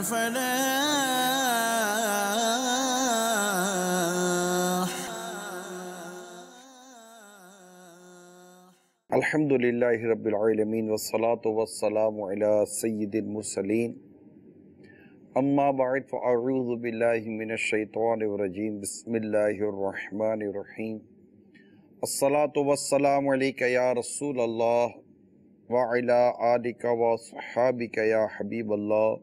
الفلاح. الحمدللہ رب العالمین والصلاة والسلام علی سید المرسلین اما بعد فاعوذ باللہ من الشیطان الرجیم بسم اللہ الرحمن الرحیم الصلاة والسلام علیک یا رسول اللہ وعلی آلک وصحابک یا حبیب اللہ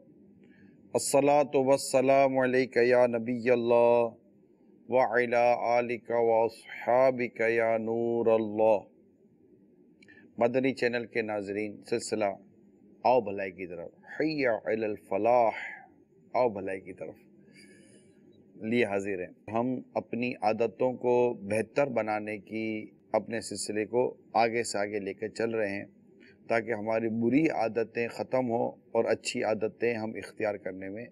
الصلاة والسلام علیک یا نبی اللہ وعلی آلک وصحابک یا نور اللہ۔ مدنی چینل کے ناظرین، سلسلہ آؤ بھلائی کی طرف، حی علی الفلاح، آؤ بھلائی کی طرف لیے حاضر ہیں۔ ہم اپنی عادتوں کو بہتر بنانے کی اپنے سلسلے کو آگے سے آگے لے کے چل رہے ہیں تاکہ ہماری بری عادتیں ختم ہوں اور اچھی عادتیں ہم اختیار کرنے میں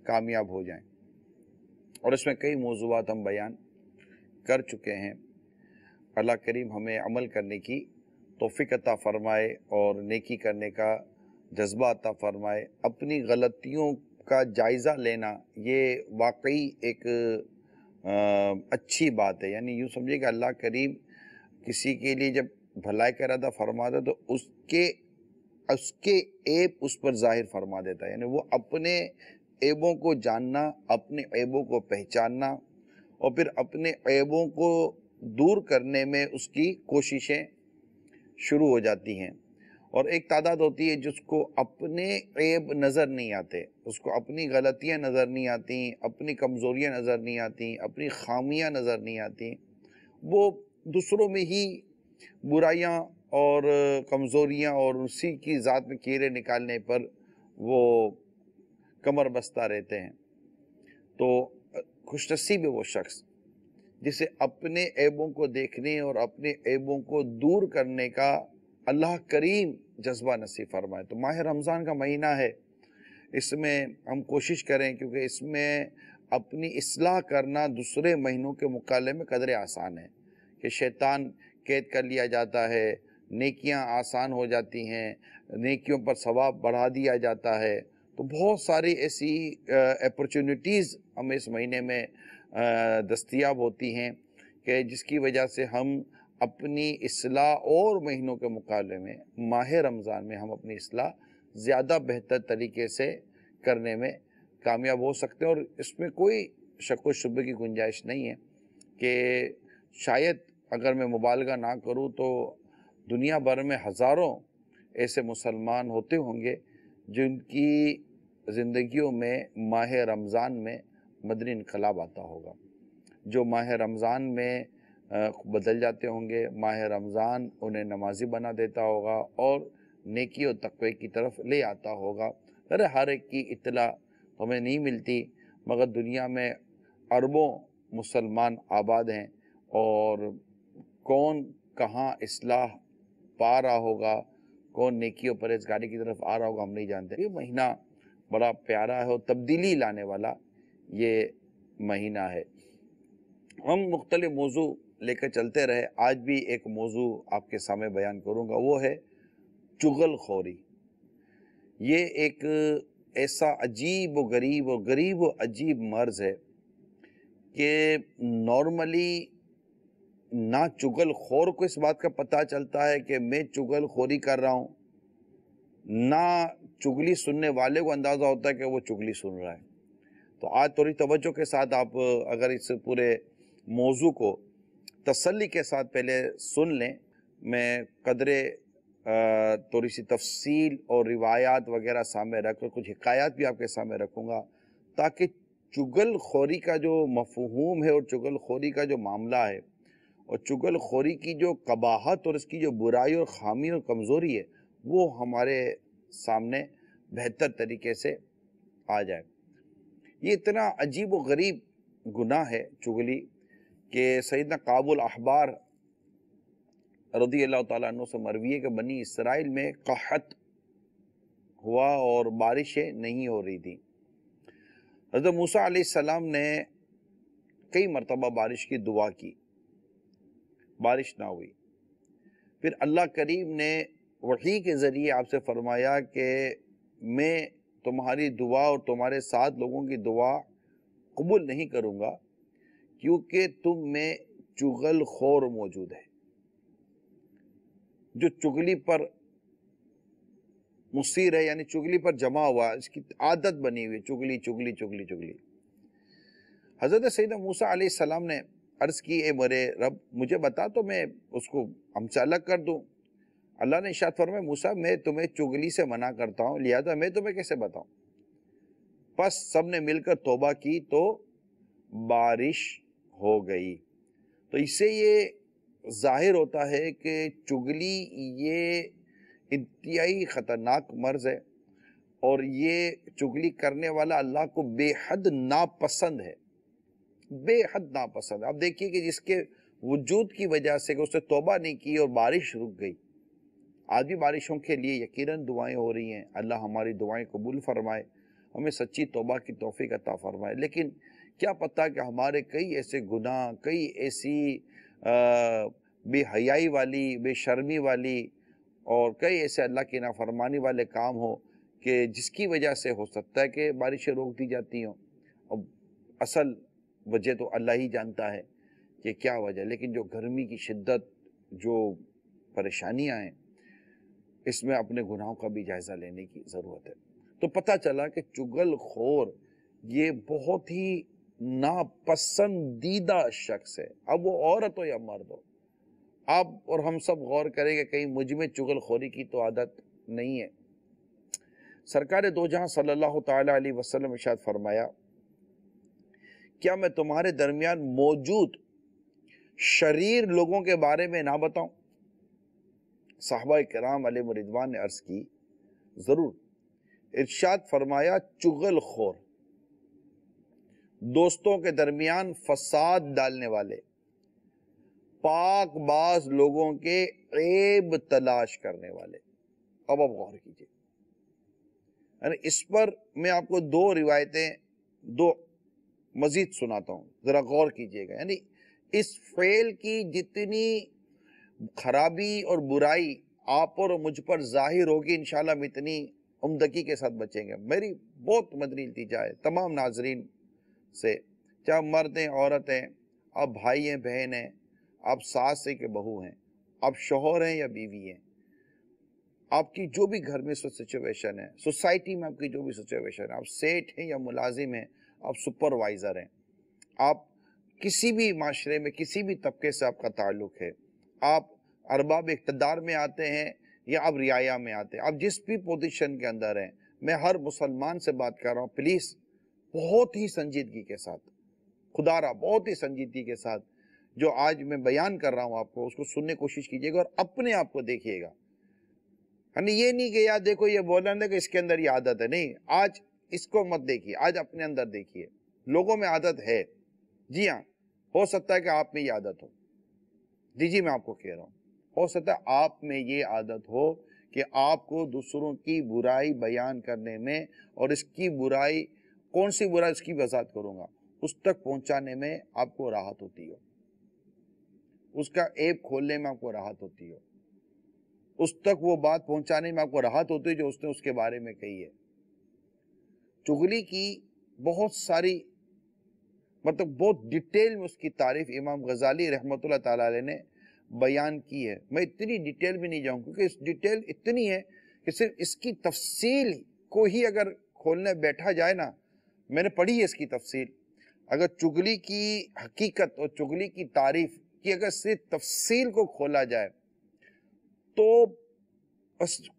کامیاب ہو جائیں، اور اس میں کئی موضوعات ہم بیان کر چکے ہیں۔ اللہ کریم ہمیں عمل کرنے کی توفیق عطا فرمائے اور نیکی کرنے کا جذبہ عطا فرمائے۔ اپنی غلطیوں کا جائزہ لینا یہ واقعی ایک اچھی بات ہے، یعنی یوں سمجھے کہ اللہ کریم کسی کے لیے جب بھلائی کا ارادہ فرماتا ہے تو اس کے عیب اس پر ظاہر فرما دیتا ہے، یعنی وہ اپنے عیبوں کو جاننا، اپنے عیبوں کو پہچاننا اور پھر اپنے عیبوں کو دور کرنے میں اس کی کوششیں شروع ہو جاتی ہیں۔ اور ایک تعداد ہوتی ہے جس کو اپنے عیب نظر نہیں آتے، اس کو اپنی غلطیاں نظر نہیں آتی، اپنی کمزوریاں نظر نہیں آتی، اپنی خامیاں نظر نہیں آتی، وہ دوسروں میں ہی برائیاں اور کمزوریاں اور اسی کی ذات میں کیڑے نکالنے پر وہ کمر بستہ رہتے ہیں۔ تو خوش نصیب ہے وہ شخص جسے اپنے عیبوں کو دیکھنے اور اپنے عیبوں کو دور کرنے کا اللہ کریم جذبہ نصیب فرمائے۔ تو ماہ رمضان کا مہینہ ہے، اس میں ہم کوشش کریں، کیونکہ اس میں اپنی اصلاح کرنا دوسرے مہینوں کے مقابلے میں قدرے آسان ہے کہ شیطان قید کر لیا جاتا ہے، نیکیاں آسان ہو جاتی ہیں، نیکیوں پر ثواب بڑھا دیا جاتا ہے۔ تو بہت ساری ایسی اپرچونٹیز ہمیں اس مہینے میں دستیاب ہوتی ہیں کہ جس کی وجہ سے ہم اپنی اصلاح اور مہینوں کے مقابلے میں ماہ رمضان میں ہم اپنی اصلاح زیادہ بہتر طریقے سے کرنے میں کامیاب ہو سکتے ہیں۔ اور اس میں کوئی شک و شبہ کی گنجائش نہیں ہے کہ شاید اگر میں مبالغہ نہ کروں تو دنیا بھر میں ہزاروں ایسے مسلمان ہوتے ہوں گے جن کی زندگیوں میں ماہ رمضان میں مدنی انقلاب آتا ہوگا، جو ماہ رمضان میں بدل جاتے ہوں گے، ماہ رمضان انہیں نمازی بنا دیتا ہوگا اور نیکی و تقوی کی طرف لے آتا ہوگا۔ ہر ایک کی اطلاع ہمیں نہیں ملتی، مگر دنیا میں اربوں مسلمان آباد ہیں، اور کون کہاں اصلاح پا رہا ہوگا، کون نیکی و پرہیزگاری کی طرف آ رہا ہوگا، ہم نہیں جانتے۔ یہ مہینہ بڑا پیارا ہے اور تبدیلی لانے والا یہ مہینہ ہے۔ ہم مختلف موضوع لے کر چلتے رہے، آج بھی ایک موضوع آپ کے سامنے بیان کروں گا، وہ ہے چغل خوری۔ یہ ایک ایسا عجیب و عجیب مرض ہے کہ نارملی نہ چغل خور کو اس بات کا پتہ چلتا ہے کہ میں چغل خوری کر رہا ہوں، نہ چغلی سننے والے کو اندازہ ہوتا ہے کہ وہ چغلی سن رہا ہے۔ تو آج تھوڑی توجہ کے ساتھ آپ اگر اس پورے موضوع کو تسلی کے ساتھ پہلے سن لیں، میں قدرے تھوڑی سی تفصیل اور روایات وغیرہ سامنے رکھ کر کچھ حکایات بھی آپ کے سامنے رکھوں گا تاکہ چغل خوری کا جو مفہوم ہے اور چغل خوری کا جو معاملہ ہے اور چغل خوری کی جو قباحت اور اس کی جو برائی اور خامی اور کمزوری ہے وہ ہمارے سامنے بہتر طریقے سے آ جائے۔ یہ اتنا عجیب و غریب گناہ ہے چغلی کہ سیدنا کعب الاحبار رضی اللہ تعالیٰ عنہ سے مروی ہے کہ بنی اسرائیل میں قحط ہوا اور بارشیں نہیں ہو رہی تھی۔ حضرت موسیٰ علیہ السلام نے کئی مرتبہ بارش کی دعا کی، بارش نہ ہوئی۔ پھر اللہ کریم نے وحی کے ذریعے آپ سے فرمایا کہ میں تمہاری دعا اور تمہارے ساتھ لوگوں کی دعا قبول نہیں کروں گا، کیونکہ تم میں چغل خور موجود ہے، جو چگلی پر مصیر ہے، یعنی چگلی پر جمع ہوا، اس کی عادت بنی ہوئی، چگلی چگلی چگلی چگلی۔ حضرت سیدنا موسیٰ علیہ السلام نے عرض کی، اے میرے رب مجھے بتا تو میں اس کو ہم سے الگ کر دوں۔ اللہ نے ارشاد فرمایا، موسیٰ میں تمہیں چگلی سے منع کرتا ہوں، لہذا میں تمہیں کیسے بتاؤں؟ پس سب نے مل کر توبہ کی تو بارش ہو گئی۔ تو اس سے یہ ظاہر ہوتا ہے کہ چگلی یہ انتہائی خطرناک مرض ہے، اور یہ چگلی کرنے والا اللہ کو بے حد ناپسند ہے، بے حد ناپسند ہے۔ اب دیکھیے کہ جس کے وجود کی وجہ سے کہ اس نے توبہ نہیں کی اور بارش رک گئی۔ آج بھی بارشوں کے لیے یقیناً دعائیں ہو رہی ہیں، اللہ ہماری دعائیں قبول فرمائے، ہمیں سچی توبہ کی توفیق عطا فرمائے۔ لیکن کیا پتہ کہ ہمارے کئی ایسے گناہ، کئی ایسی بے حیائی والی، بے شرمی والی اور کئی ایسے اللہ کی نافرمانی والے کام ہو کہ جس کی وجہ سے ہو سکتا ہے کہ بارشیں روک دی جاتی ہوں۔ اب اصل وجہ تو اللہ ہی جانتا ہے کہ کیا وجہ، لیکن جو گرمی کی شدت، جو پریشانیاں ہیں، اس میں اپنے گناہوں کا بھی جائزہ لینے کی ضرورت ہے۔ تو پتہ چلا کہ چغل خور یہ بہت ہی ناپسندیدہ شخص ہے، اب وہ عورت ہو یا مرد ہو۔ آپ اور ہم سب غور کریں کہ کہیں مجھ میں چغل خوری کی تو عادت نہیں ہے۔ سرکار دو جہاں صلی اللہ تعالی علیہ وسلم ارشاد فرمایا، کیا میں تمہارے درمیان موجود شریر لوگوں کے بارے میں نہ بتاؤں؟ صحابہ کرام علیہ رضوان نے عرض کی، ضرور۔ ارشاد فرمایا، چغل خور، دوستوں کے درمیان فساد ڈالنے والے، پاک باز لوگوں کے عیب تلاش کرنے والے۔ اب آپ غور کیجئے، یعنی اس پر میں آپ کو دو روایتیں دو مزید سناتا ہوں، ذرا غور کیجئے گا۔ یعنی اس فعل کی جتنی خرابی اور برائی آپ اور مجھ پر ظاہر ہوگی، انشاءاللہ ہم اتنی عمدگی کے ساتھ بچیں گے۔ میری بہت مدنی التجا ہے تمام ناظرین سے، چاہے مرد ہیں، عورت ہیں، آپ بھائی ہیں، بہن ہیں، آپ ساس ہیں کہ بہو ہیں، آپ شوہر ہیں یا بیوی ہیں، آپ کی جو بھی گھر میں سچویشن ہے، سوسائٹی میں آپ کی جو بھی سچویشن ہے، آپ سیٹ ہیں یا ملازم ہیں، آپ سپروائزر ہیں، آپ کسی بھی معاشرے میں کسی بھی طبقے سے آپ کا تعلق ہے، آپ ارباب اقتدار میں آتے ہیں یا آپ رعایا میں آتے ہیں، آپ جس بھی پوزیشن کے اندر ہیں، میں ہر مسلمان سے بات کر رہا ہوں، پلیز بہت ہی سنجیدگی کے ساتھ، خدا را بہت ہی سنجیدگی کے ساتھ جو آج میں بیان کر رہا ہوں آپ کو، اس کو سننے کی کوشش کیجئے گا اور اپنے آپ کو دیکھیے گا۔ یعنی یہ نہیں کہ یار دیکھو یہ بولا کہ اس کے اندر یہ عادت ہے، نہیں، آج اس کو مت دیکھیے، آج اپنے اندر دیکھیے۔ لوگوں میں عادت ہے، جی ہاں، ہو سکتا ہے کہ آپ میں یہ عادت ہو، جی میں آپ کو کہہ رہا ہوں، ہو سکتا ہے آپ میں یہ عادت ہو کہ آپ کو دوسروں کی برائی بیان کرنے میں اور اس کی برائی، کون سی برائی اس کی وضاحت کروں گا، اس تک پہنچانے میں آپ کو راحت ہوتی ہو، اس کا عیب کھولنے میں آپ کو راحت ہوتی ہو، اس تک وہ بات پہنچانے میں آپ کو راحت ہوتی ہے جو اس نے اس کے بارے میں کہی ہے۔ چغلی کی بہت ساری بہت ڈیٹیل میں اس کی تعریف امام غزالی رحمۃ اللہ تعالی علیہ نے بیان کی ہے۔ میں اتنی ڈیٹیل بھی نہیں جاؤں کیونکہ اس ڈیٹیل اتنی ہے کہ صرف اس کی تفصیل کو ہی اگر کھولنے بیٹھا جائے نا، میں نے پڑھی ہے اس کی تفصیل، اگر چغلی کی حقیقت اور چغلی کی تعریف کی اگر صرف تفصیل کو کھولا جائے تو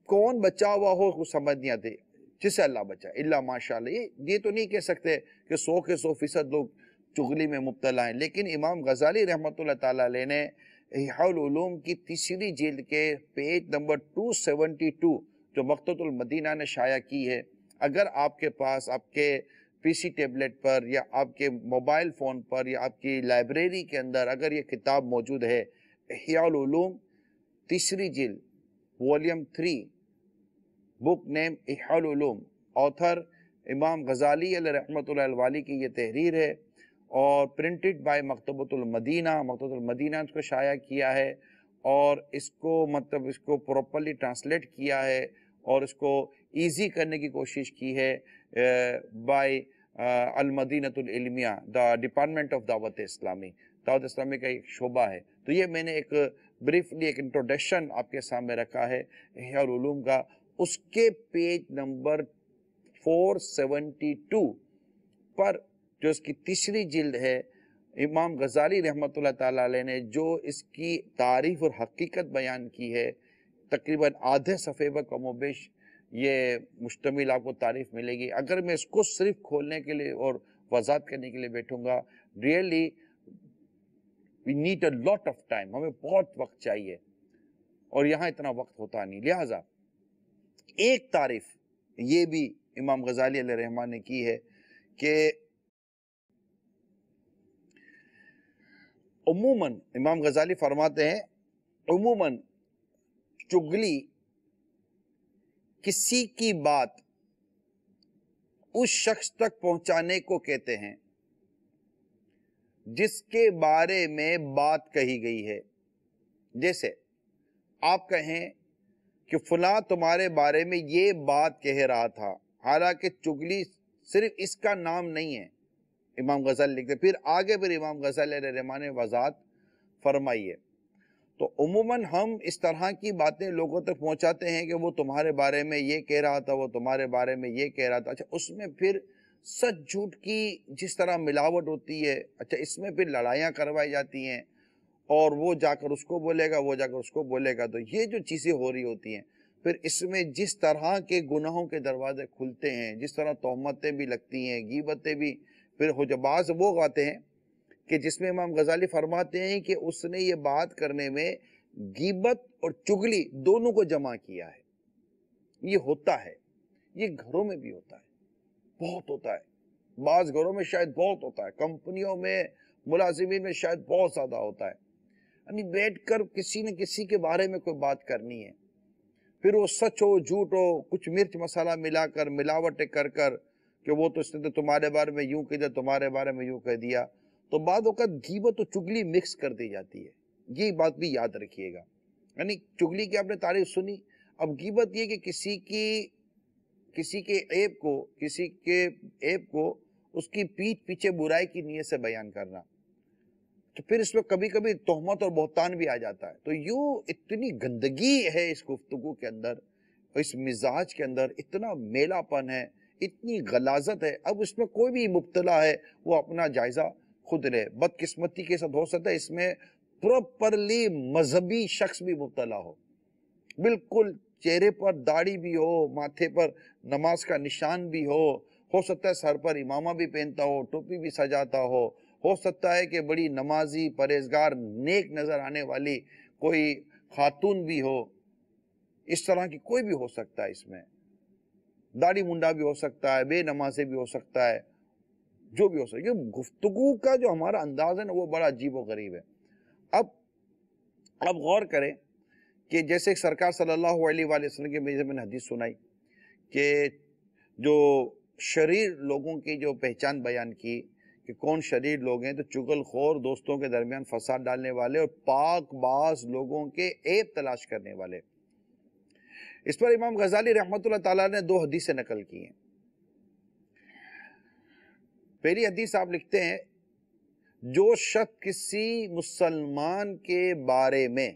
کون بچا ہوا ہو کچھ سمجھ نہیں آتی، جسے اللہ بچا اللہ ماشاءاللہ۔ یہ تو نہیں کہہ سکتے کہ 100 کے 100% لوگ چغلی میں مبتلا ہیں، لیکن امام غزالی رحمۃ اللہ تعالی علیہ نے احیاء العلوم کی تیسری جلد کے پیج نمبر 272 جو مکتبۃ المدینہ نے شائع کی ہے، اگر آپ کے پاس آپ کے پی سی ٹیبلٹ پر یا آپ کے موبائل فون پر یا آپ کی لائبریری کے اندر اگر یہ کتاب موجود ہے، احیاء العلوم تیسری جلد والیوم 3، بک نیم احیاء العلوم، آتھر امام غزالی علیہ رحمۃ اللہ الوالی کی یہ تحریر ہے اور پرنٹڈ بائی مکتبۃ المدینہ، مکتبۃ المدینہ نے اس کو شائع کیا ہے اور اس کو پراپرلی ٹرانسلیٹ کیا ہے اور اس کو ایزی کرنے کی کوشش کی ہے بائی المدینۃ العلمیہ، دا ڈپارٹمنٹ آف دعوت اسلامی، دعوت اسلامی کا ایک شعبہ ہے۔ تو یہ میں نے ایک بریفلی ایک انٹروڈکشن آپ کے سامنے رکھا ہے احیاء العلوم کا۔ اس کے پیج نمبر 472 پر جو اس کی تیسری جلد ہے، امام غزالی رحمۃ اللہ تعالیٰ علیہ نے جو اس کی تعریف اور حقیقت بیان کی ہے، تقریباً آدھے صفحے پر کم و بیش یہ مشتمل آپ کو تعریف ملے گی۔ اگر میں اس کو صرف کھولنے کے لیے اور وضاحت کرنے کے لیے بیٹھوں گا، really we need a lot of time، ہمیں بہت وقت چاہیے اور یہاں اتنا وقت ہوتا نہیں۔ لہٰذا ایک تعریف یہ بھی امام غزالی علیہ الرحمہ نے کی ہے کہ عموماً امام غزالی فرماتے ہیں عموماً چغلی کسی کی بات اس شخص تک پہنچانے کو کہتے ہیں جس کے بارے میں بات کہی گئی ہے۔ جیسے آپ کہیں کہ فلاں تمہارے بارے میں یہ بات کہہ رہا تھا، حالانکہ چغلی صرف اس کا نام نہیں ہے۔ امام غزالی لکھتے پھر آگے امام غزالی علیہ الرحمہ نے وضاحت فرمائی ہے۔ تو عموماً ہم اس طرح کی باتیں لوگوں تک پہنچاتے ہیں کہ وہ تمہارے بارے میں یہ کہہ رہا تھا، وہ تمہارے بارے میں یہ کہہ رہا تھا۔ اچھا اس میں پھر سچ جھوٹ کی جس طرح ملاوٹ ہوتی ہے، اچھا اس میں پھر لڑائیاں کروائی جاتی ہیں اور وہ جا کر اس کو بولے گا، وہ جا کر اس کو بولے گا، تو یہ جو چیزیں ہو رہی ہوتی ہیں، پھر اس میں جس طرح کے گناہوں کے دروازے کھلتے ہیں، جس طرح تہمتیں بھی لگتی ہیں، غیبتیں بھی پھر ہو جا، بعض وہ باتیں ہیں کہ جس میں امام غزالی فرماتے ہیں کہ اس نے یہ بات کرنے میں غیبت اور چغلی دونوں کو جمع کیا ہے۔ یہ ہوتا ہے، یہ گھروں میں بھی ہوتا ہے، بہت ہوتا ہے، بعض گھروں میں شاید بہت ہوتا ہے، کمپنیوں میں ملازمین میں شاید بہت زیادہ ہوتا ہے۔ یعنی بیٹھ کر کسی نہ کسی کے بارے میں کوئی بات کرنی ہے، پھر وہ سچ ہو جھوٹ ہو، کچھ مرچ مسالہ ملا کر ملاوٹیں کر کر کہ وہ تو اس نے تو تمہارے بارے میں یوں کہہ دیا، تمہارے بارے میں یوں کہہ دیا، تو بعد اوقات غیبت و چغلی مکس کر دی جاتی ہے۔ یہ بات بھی یاد رکھیے گا۔ یعنی چغلی کی آپ نے تعریف سنی، اب غیبت یہ کہ کسی کے عیب کو اس کی پیٹھ پیچھے برائی کی نیت سے بیان کرنا، تو پھر اس میں کبھی کبھی تہمت اور بہتان بھی آ جاتا ہے۔ تو یوں اتنی گندگی ہے اس گفتگو کے اندر، اس مزاج کے اندر اتنا میلا پن ہے، اتنی غلاظت ہے۔ اب اس میں کوئی بھی مبتلا ہے وہ اپنا جائزہ خود لے۔ بدقسمتی کے ساتھ ہو سکتا ہے اس میں پراپرلی مذہبی شخص بھی مبتلا ہو، بالکل چہرے پر داڑھی بھی ہو، ماتھے پر نماز کا نشان بھی ہو سکتا ہے سر پر امامہ بھی پہنتا ہو، ٹوپی بھی سجاتا ہو سکتا ہے کہ بڑی نمازی پرہیزگار نیک نظر آنے والی کوئی خاتون بھی ہو، اس طرح کی کوئی بھی ہو سکتا ہے، اس میں داڑھی منڈا بھی ہو سکتا ہے، بے نمازی بھی ہو سکتا ہے، جو بھی ہو سکتا ہے۔ گفتگو کا جو ہمارا انداز ہے نا وہ بڑا عجیب و غریب ہے۔ اب غور کریں کہ جیسے سرکار صلی اللہ علیہ وآلہ وسلم کے میں نے حدیث سنائی کہ جو شریر لوگوں کی جو پہچان بیان کی کہ کون شریر لوگ ہیں، تو چغل خور، دوستوں کے درمیان فساد ڈالنے والے اور پاک باز لوگوں کے عیب تلاش کرنے والے۔ اس پر امام غزالی رحمۃ اللہ تعالیٰ نے 2 حدیثیں نقل کی ہیں۔ پہلی حدیث آپ لکھتے ہیں، جو شخص کسی مسلمان کے بارے میں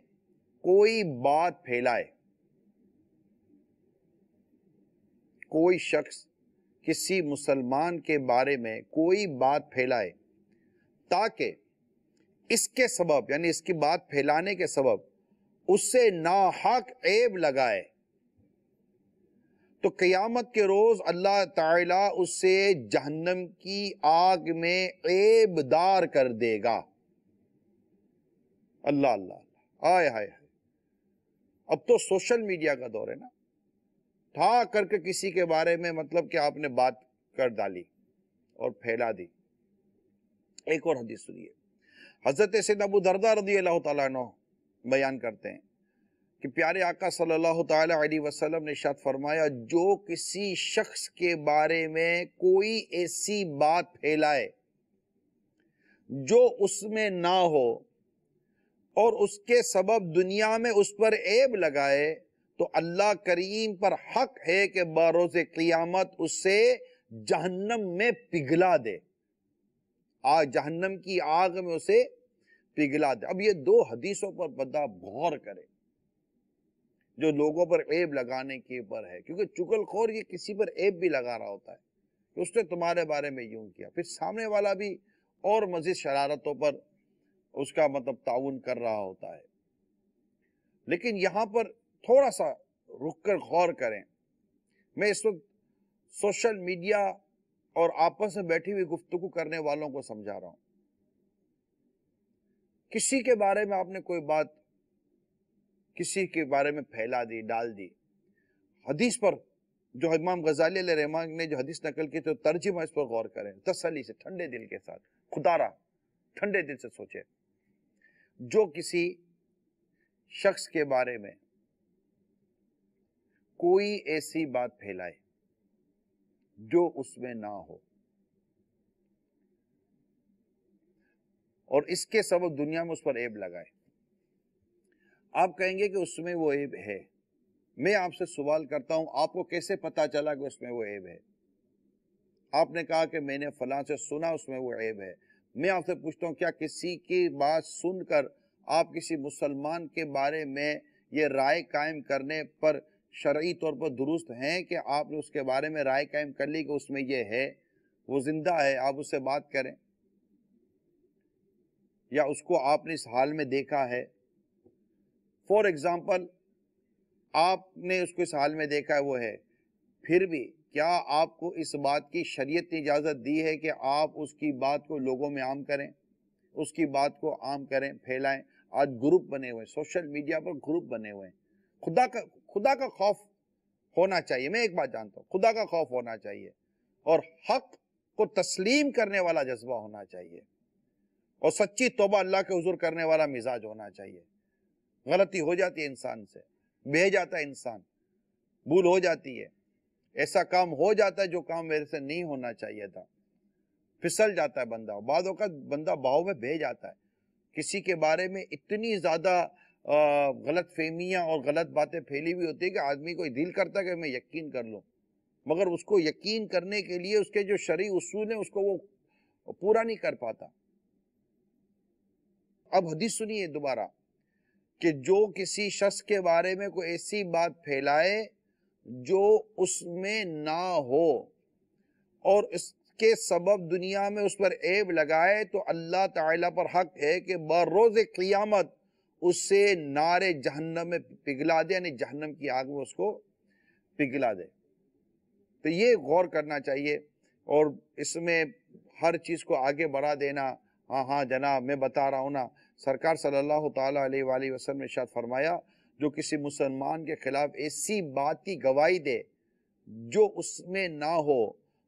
کوئی بات پھیلائے، کوئی شخص کسی مسلمان کے بارے میں کوئی بات پھیلائے تاکہ اس کے سبب، یعنی اس کی بات پھیلانے کے سبب اس سے ناحق عیب لگائے، تو قیامت کے روز اللہ تعالیٰ اس سے جہنم کی آگ میں عیب دار کر دے گا۔ اللہ اللہ، آئے ہائے، اب تو سوشل میڈیا کا دور ہے نا، تھا کر کے کسی کے بارے میں مطلب کہ آپ نے بات کر ڈالی اور پھیلا دی۔ ایک اور حدیث سنیے، حضرت سیدنا ابو درداء رضی اللہ تعالیٰ عنہ بیان کرتے ہیں کہ پیارے آقا صلی اللہ تعالیٰ علیہ وسلم نے ارشاد فرمایا، جو کسی شخص کے بارے میں کوئی ایسی بات پھیلائے جو اس میں نہ ہو اور اس کے سبب دنیا میں اس پر عیب لگائے، تو اللہ کریم پر حق ہے کہ بروز قیامت اسے جہنم میں پگھلا دے، جہنم کی آگ میں اسے پگھلا دے۔ اب یہ دو حدیثوں پر بندہ غور کرے جو لوگوں پر عیب لگانے کے اوپر ہے، کیونکہ چغل خور یہ کسی پر عیب بھی لگا رہا ہوتا ہے کہ اس نے تمہارے بارے میں یوں کیا، پھر سامنے والا بھی اور مزید شرارتوں پر اس کا مطلب تعاون کر رہا ہوتا ہے۔ لیکن یہاں پر تھوڑا سا رک کر غور کریں۔ میں اس وقت سوشل میڈیا اور آپس میں بیٹھی ہوئی گفتگو کرنے والوں کو سمجھا رہا ہوں۔ کسی کے بارے میں آپ نے کوئی بات کسی کے بارے میں پھیلا دی، ڈال دی، حدیث پر جو امام غزالی علیہ رحمہ نے جو حدیث نقل کی تو ترجمہ اس پر غور کریں، تسلی سے، ٹھنڈے دل کے ساتھ، خدا را ٹھنڈے دل سے سوچے۔ جو کسی شخص کے بارے میں کوئی ایسی بات پھیلائے جو اس میں نہ ہو اور اس کے سبب دنیا میں اس پر عیب لگائے، آپ کہیں گے کہ اس میں وہ عیب ہے۔ میں آپ سے سوال کرتا ہوں، آپ کو کیسے پتا چلا کہ اس میں وہ عیب ہے؟ آپ نے کہا کہ میں نے فلاں سے سنا اس میں وہ عیب ہے۔ میں آپ سے پوچھتا ہوں، کیا کسی کی بات سن کر آپ کسی مسلمان کے بارے میں یہ رائے قائم کرنے پر شرعی طور پر درست ہیں کہ آپ نے اس کے بارے میں رائے قائم کر لی کہ اس میں یہ ہے، وہ زندہ ہے، آپ اس سے بات کریں؟ یا اس کو آپ نے اس حال میں دیکھا ہے؟ فور ایگزامپل، آپ نے اس کو اس حال میں دیکھا ہے، وہ ہے، پھر بھی کیا آپ کو اس بات کی شریعت نے اجازت دی ہے کہ آپ اس کی بات کو لوگوں میں عام کریں، اس کی بات کو عام کریں، پھیلائیں؟ آج گروپ بنے ہوئے ہیں، سوشل میڈیا پر گروپ بنے ہوئے ہیں۔ خدا کا خوف ہونا چاہیے۔ میں ایک بات جانتا ہوں، خدا کا خوف ہونا چاہیے اور حق کو تسلیم کرنے والا جذبہ ہونا چاہیے اور سچی توبہ اللہ کے حضور کرنے والا مزاج ہونا چاہیے۔ غلطی ہو جاتی ہے انسان سے، بہہ جاتا ہے انسان، بھول ہو جاتی ہے، ایسا کام ہو جاتا ہے جو کام میرے سے نہیں ہونا چاہیے تھا، پھسل جاتا ہے بندہ، بعض اوقات بندہ بہاؤ میں بہہ جاتا ہے، کسی کے بارے میں اتنی زیادہ غلط فہمیاں اور غلط باتیں پھیلی ہوئی ہوتی ہے کہ آدمی کو دل کرتا ہے کہ میں یقین کر لوں، مگر اس کو یقین کرنے کے لیے اس کے جو شرعی اصول ہیں اس کو وہ پورا نہیں کر پاتا۔ اب حدیث سنیے دوبارہ کہ جو کسی شخص کے بارے میں کوئی ایسی بات پھیلائے جو اس میں نہ ہو اور اس کے سبب دنیا میں اس پر عیب لگائے، تو اللہ تعالیٰ پر حق ہے کہ بروز قیامت اسے نار جہنم میں پگھلا دے، یعنی جہنم کی آگ میں اس کو پگھلا دے۔ تو یہ غور کرنا چاہیے اور اس میں ہر چیز کو آگے بڑھا دینا، ہاں جناب میں بتا رہا ہوں نا، سرکار صلی اللہ تعالیٰ علیہ وآلہ وسلم نے ارشاد فرمایا، جو کسی مسلمان کے خلاف ایسی بات کی گواہی دے جو اس میں نہ ہو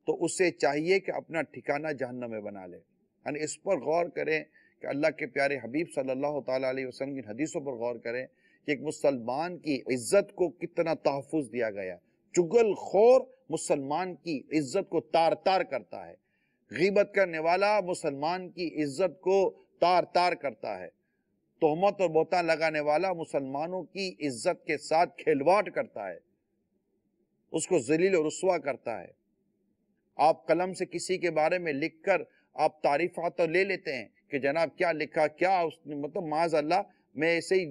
تو اسے چاہیے کہ اپنا ٹھکانہ جہنم میں بنا لے۔ یعنی اس پر غور کریں کہ اللہ کے پیارے حبیب صلی اللہ تعالیٰ علیہ وسلم کی حدیثوں پر غور کریں کہ ایک مسلمان کی عزت کو کتنا تحفظ دیا گیا۔ چغل خور مسلمان کی عزت کو تار تار کرتا ہے، غیبت کرنے والا مسلمان کی عزت کو تار تار کرتا ہے، تہمت اور بہتان لگانے والا مسلمانوں کی عزت کے ساتھ کھلواڑ کرتا ہے، اس کو ذلیل و رسوا کرتا ہے۔ آپ قلم سے کسی کے بارے میں لکھ کر آپ تعریفات تو لے لیتے ہیں کہ جناب کیا لکھا، کیا اس نے، مطلب معاذ اللہ، میں ایسے ہی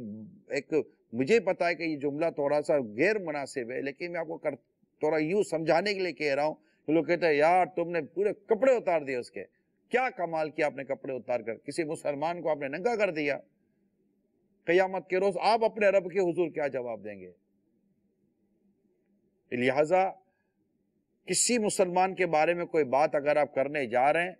ایک، مجھے پتا ہے کہ یہ جملہ تھوڑا سا غیر مناسب ہے لیکن میں آپ کو تھوڑا یوں سمجھانے کے لیے کہہ رہا ہوں کہ لوگ کہتے ہیں یار تم نے پورے کپڑے اتار دیے اس کے، کیا کمال کیا آپ نے کپڑے اتار کر، کسی مسلمان کو آپ نے ننگا کر دیا۔ قیامت کے روز آپ اپنے رب کے حضور کیا جواب دیں گے؟ لہذا کسی مسلمان کے بارے میں کوئی بات اگر آپ کرنے جا رہے ہیں،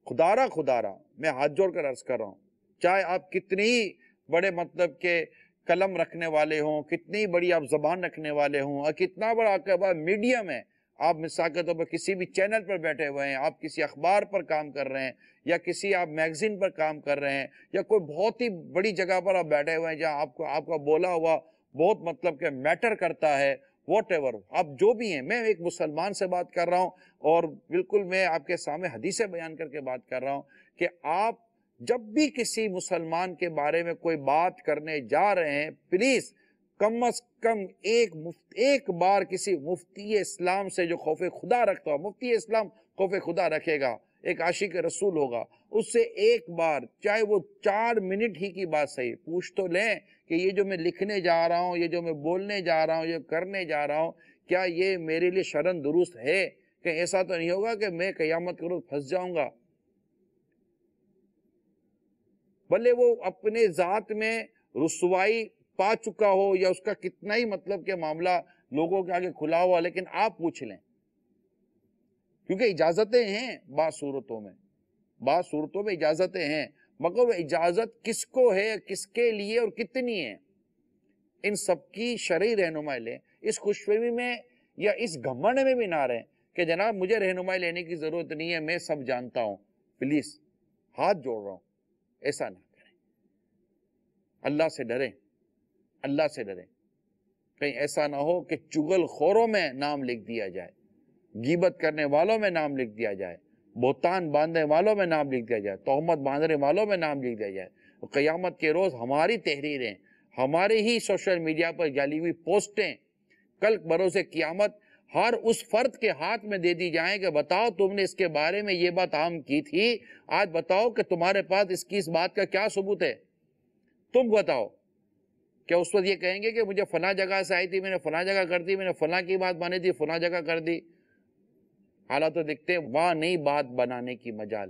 خدا را میں ہاتھ جوڑ کر عرض کر رہا ہوں، چاہے آپ کتنی بڑے مطلب کے قلم رکھنے والے ہوں، کتنی بڑی آپ زبان رکھنے والے ہوں، اور کتنا بڑا آپ کے پاس میڈیم ہے، آپ مثال کے طور پر کسی بھی چینل پر بیٹھے ہوئے ہیں، آپ کسی اخبار پر کام کر رہے ہیں یا کسی آپ میگزین پر کام کر رہے ہیں یا کوئی بہت ہی بڑی جگہ پر آپ بیٹھے ہوئے ہیں جہاں آپ کا بولا ہوا بہت مطلب کہ میٹر کرتا ہے، واٹ ایور آپ جو بھی ہیں، میں ایک مسلمان سے بات کر رہا ہوں اور بالکل میں آپ کے سامنے حدیثیں بیان کر کے بات کر رہا ہوں کہ آپ جب بھی کسی مسلمان کے بارے میں کوئی بات کرنے جا رہے ہیں، پلیز کم از کم ایک بار کسی مفتی اسلام سے جو خوف خدا رکھتا ہو، مفتی اسلام خوف خدا رکھے گا، ایک عاشق رسول ہوگا، اس سے ایک بار چاہے وہ 4 منٹ ہی کی بات صحیح پوچھ تو لیں کہ یہ جو میں لکھنے جا رہا ہوں، یہ جو میں بولنے جا رہا ہوں، یہ کرنے جا رہا ہوں، کیا یہ میرے لیے شرعاً درست ہے؟ کہ ایسا تو نہیں ہوگا کہ میں قیامت کے روز پھنس جاؤں گا؟ بھلے وہ اپنے ذات میں رسوائی پا چکا ہو یا اس کا کتنا ہی مطلب کہ معاملہ لوگوں کے آگے کھلا ہوا، لیکن آپ پوچھ لیں، کیونکہ اجازتیں ہیں بعض صورتوں میں اجازتیں ہیں، مگر وہ اجازت کس کو ہے، کس کے لیے اور کتنی ہے، ان سب کی شرعی رہنمائی لیں۔ اس خوش فہمی میں یا اس گھمنڈ میں بھی نہ رہیں کہ جناب مجھے رہنمائی لینے کی ضرورت نہیں ہے، میں سب جانتا ہوں۔ پلیز ہاتھ جوڑ رہا ہوں، ایسا نہ کریں۔ اللہ سے ڈریں، اللہ سے ڈریں، کہیں ایسا نہ ہو کہ چغل خوروں میں نام لکھ دیا جائے، غیبت کرنے والوں میں نام لکھ دیا جائے، بہتان باندھنے والوں میں نام لکھ دیا جائے، تہمت باندھنے والوں میں نام لکھ دیا جائے۔ قیامت کے روز ہماری تحریریں، ہمارے ہی سوشل میڈیا پر ڈالی ہوئی پوسٹیں کل بروز قیامت ہر اس فرد کے ہاتھ میں دے دی جائیں کہ بتاؤ تم نے اس کے بارے میں یہ بات عام کی تھی، آج بتاؤ کہ تمہارے پاس اس بات کا کیا ثبوت ہے؟ تم بتاؤ۔ کیا اس وقت یہ کہیں گے کہ مجھے فلاں جگہ سے آئی تھی، میں نے فلاں جگہ کر دی، میں نے فلاں کی بات مانی تھی، فلاں جگہ کر دی؟ حالات تو دیکھتے ہیں وہاں نہیں بات بنانے کی مجال،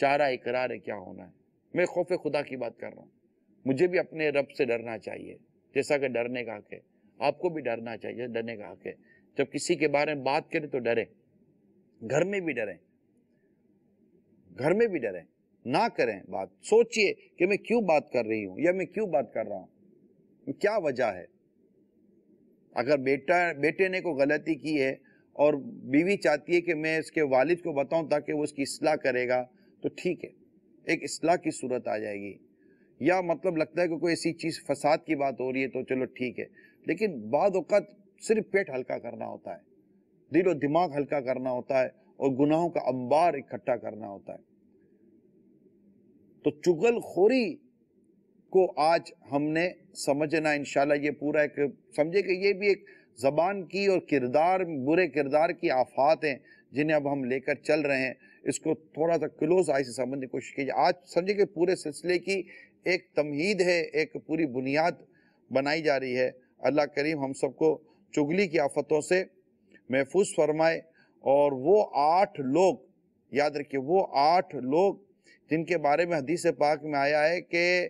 چارہ اقرار ہے کیا ہونا ہے۔ میں خوف خدا کی بات کر رہا ہوں، مجھے بھی اپنے رب سے ڈرنا چاہیے، جیسا کہ ڈرنے کا حق ہے، آپ کو بھی ڈرنا چاہیے، ڈرنے کا حق ہے۔ جب کسی کے بارے میں بات کریں تو ڈریں، گھر میں بھی ڈریں، گھر میں بھی ڈریں، نہ کریں بات، سوچئے کہ میں کیوں بات کر رہی ہوں یا میں کیوں بات کر رہا ہوں، کیا وجہ ہے۔ اگر بیٹے نے کوئی غلطی کی ہے اور بیوی چاہتی ہے کہ میں اس کے والد کو بتاؤں تاکہ وہ اس کی اصلاح کرے گا تو ٹھیک ہے، ایک اصلاح کی صورت آ جائے گی۔ یا مطلب لگتا ہے کہ کوئی ایسی چیز فساد کی بات ہو رہی ہے تو چلو ٹھیک ہے، لیکن بعض اوقات صرف پیٹ ہلکا کرنا ہوتا ہے، دل و دماغ ہلکا کرنا ہوتا ہے اور گناہوں کا انبار اکٹھا کرنا ہوتا ہے۔ تو چغل خوری کو آج ہم نے سمجھنا، انشاءاللہ یہ پورا ایک سمجھے کہ یہ بھی ایک زبان کی اور برے کردار کی آفات ہیں جنہیں اب ہم لے کر چل رہے ہیں۔ اس کو تھوڑا سا کلوز آئی سے سمجھنے کی کوشش کیجیے۔ آج سمجھے کہ پورے سلسلے کی ایک تمہید ہے، ایک پوری بنیاد بنائی جا رہی ہے۔ اللہ کریم ہم سب کو چغلی کی آفتوں سے محفوظ فرمائے، اور وہ 8 لوگ یاد رکھیے، وہ 8 لوگ جن کے بارے میں حدیث پاک میں آیا ہے کہ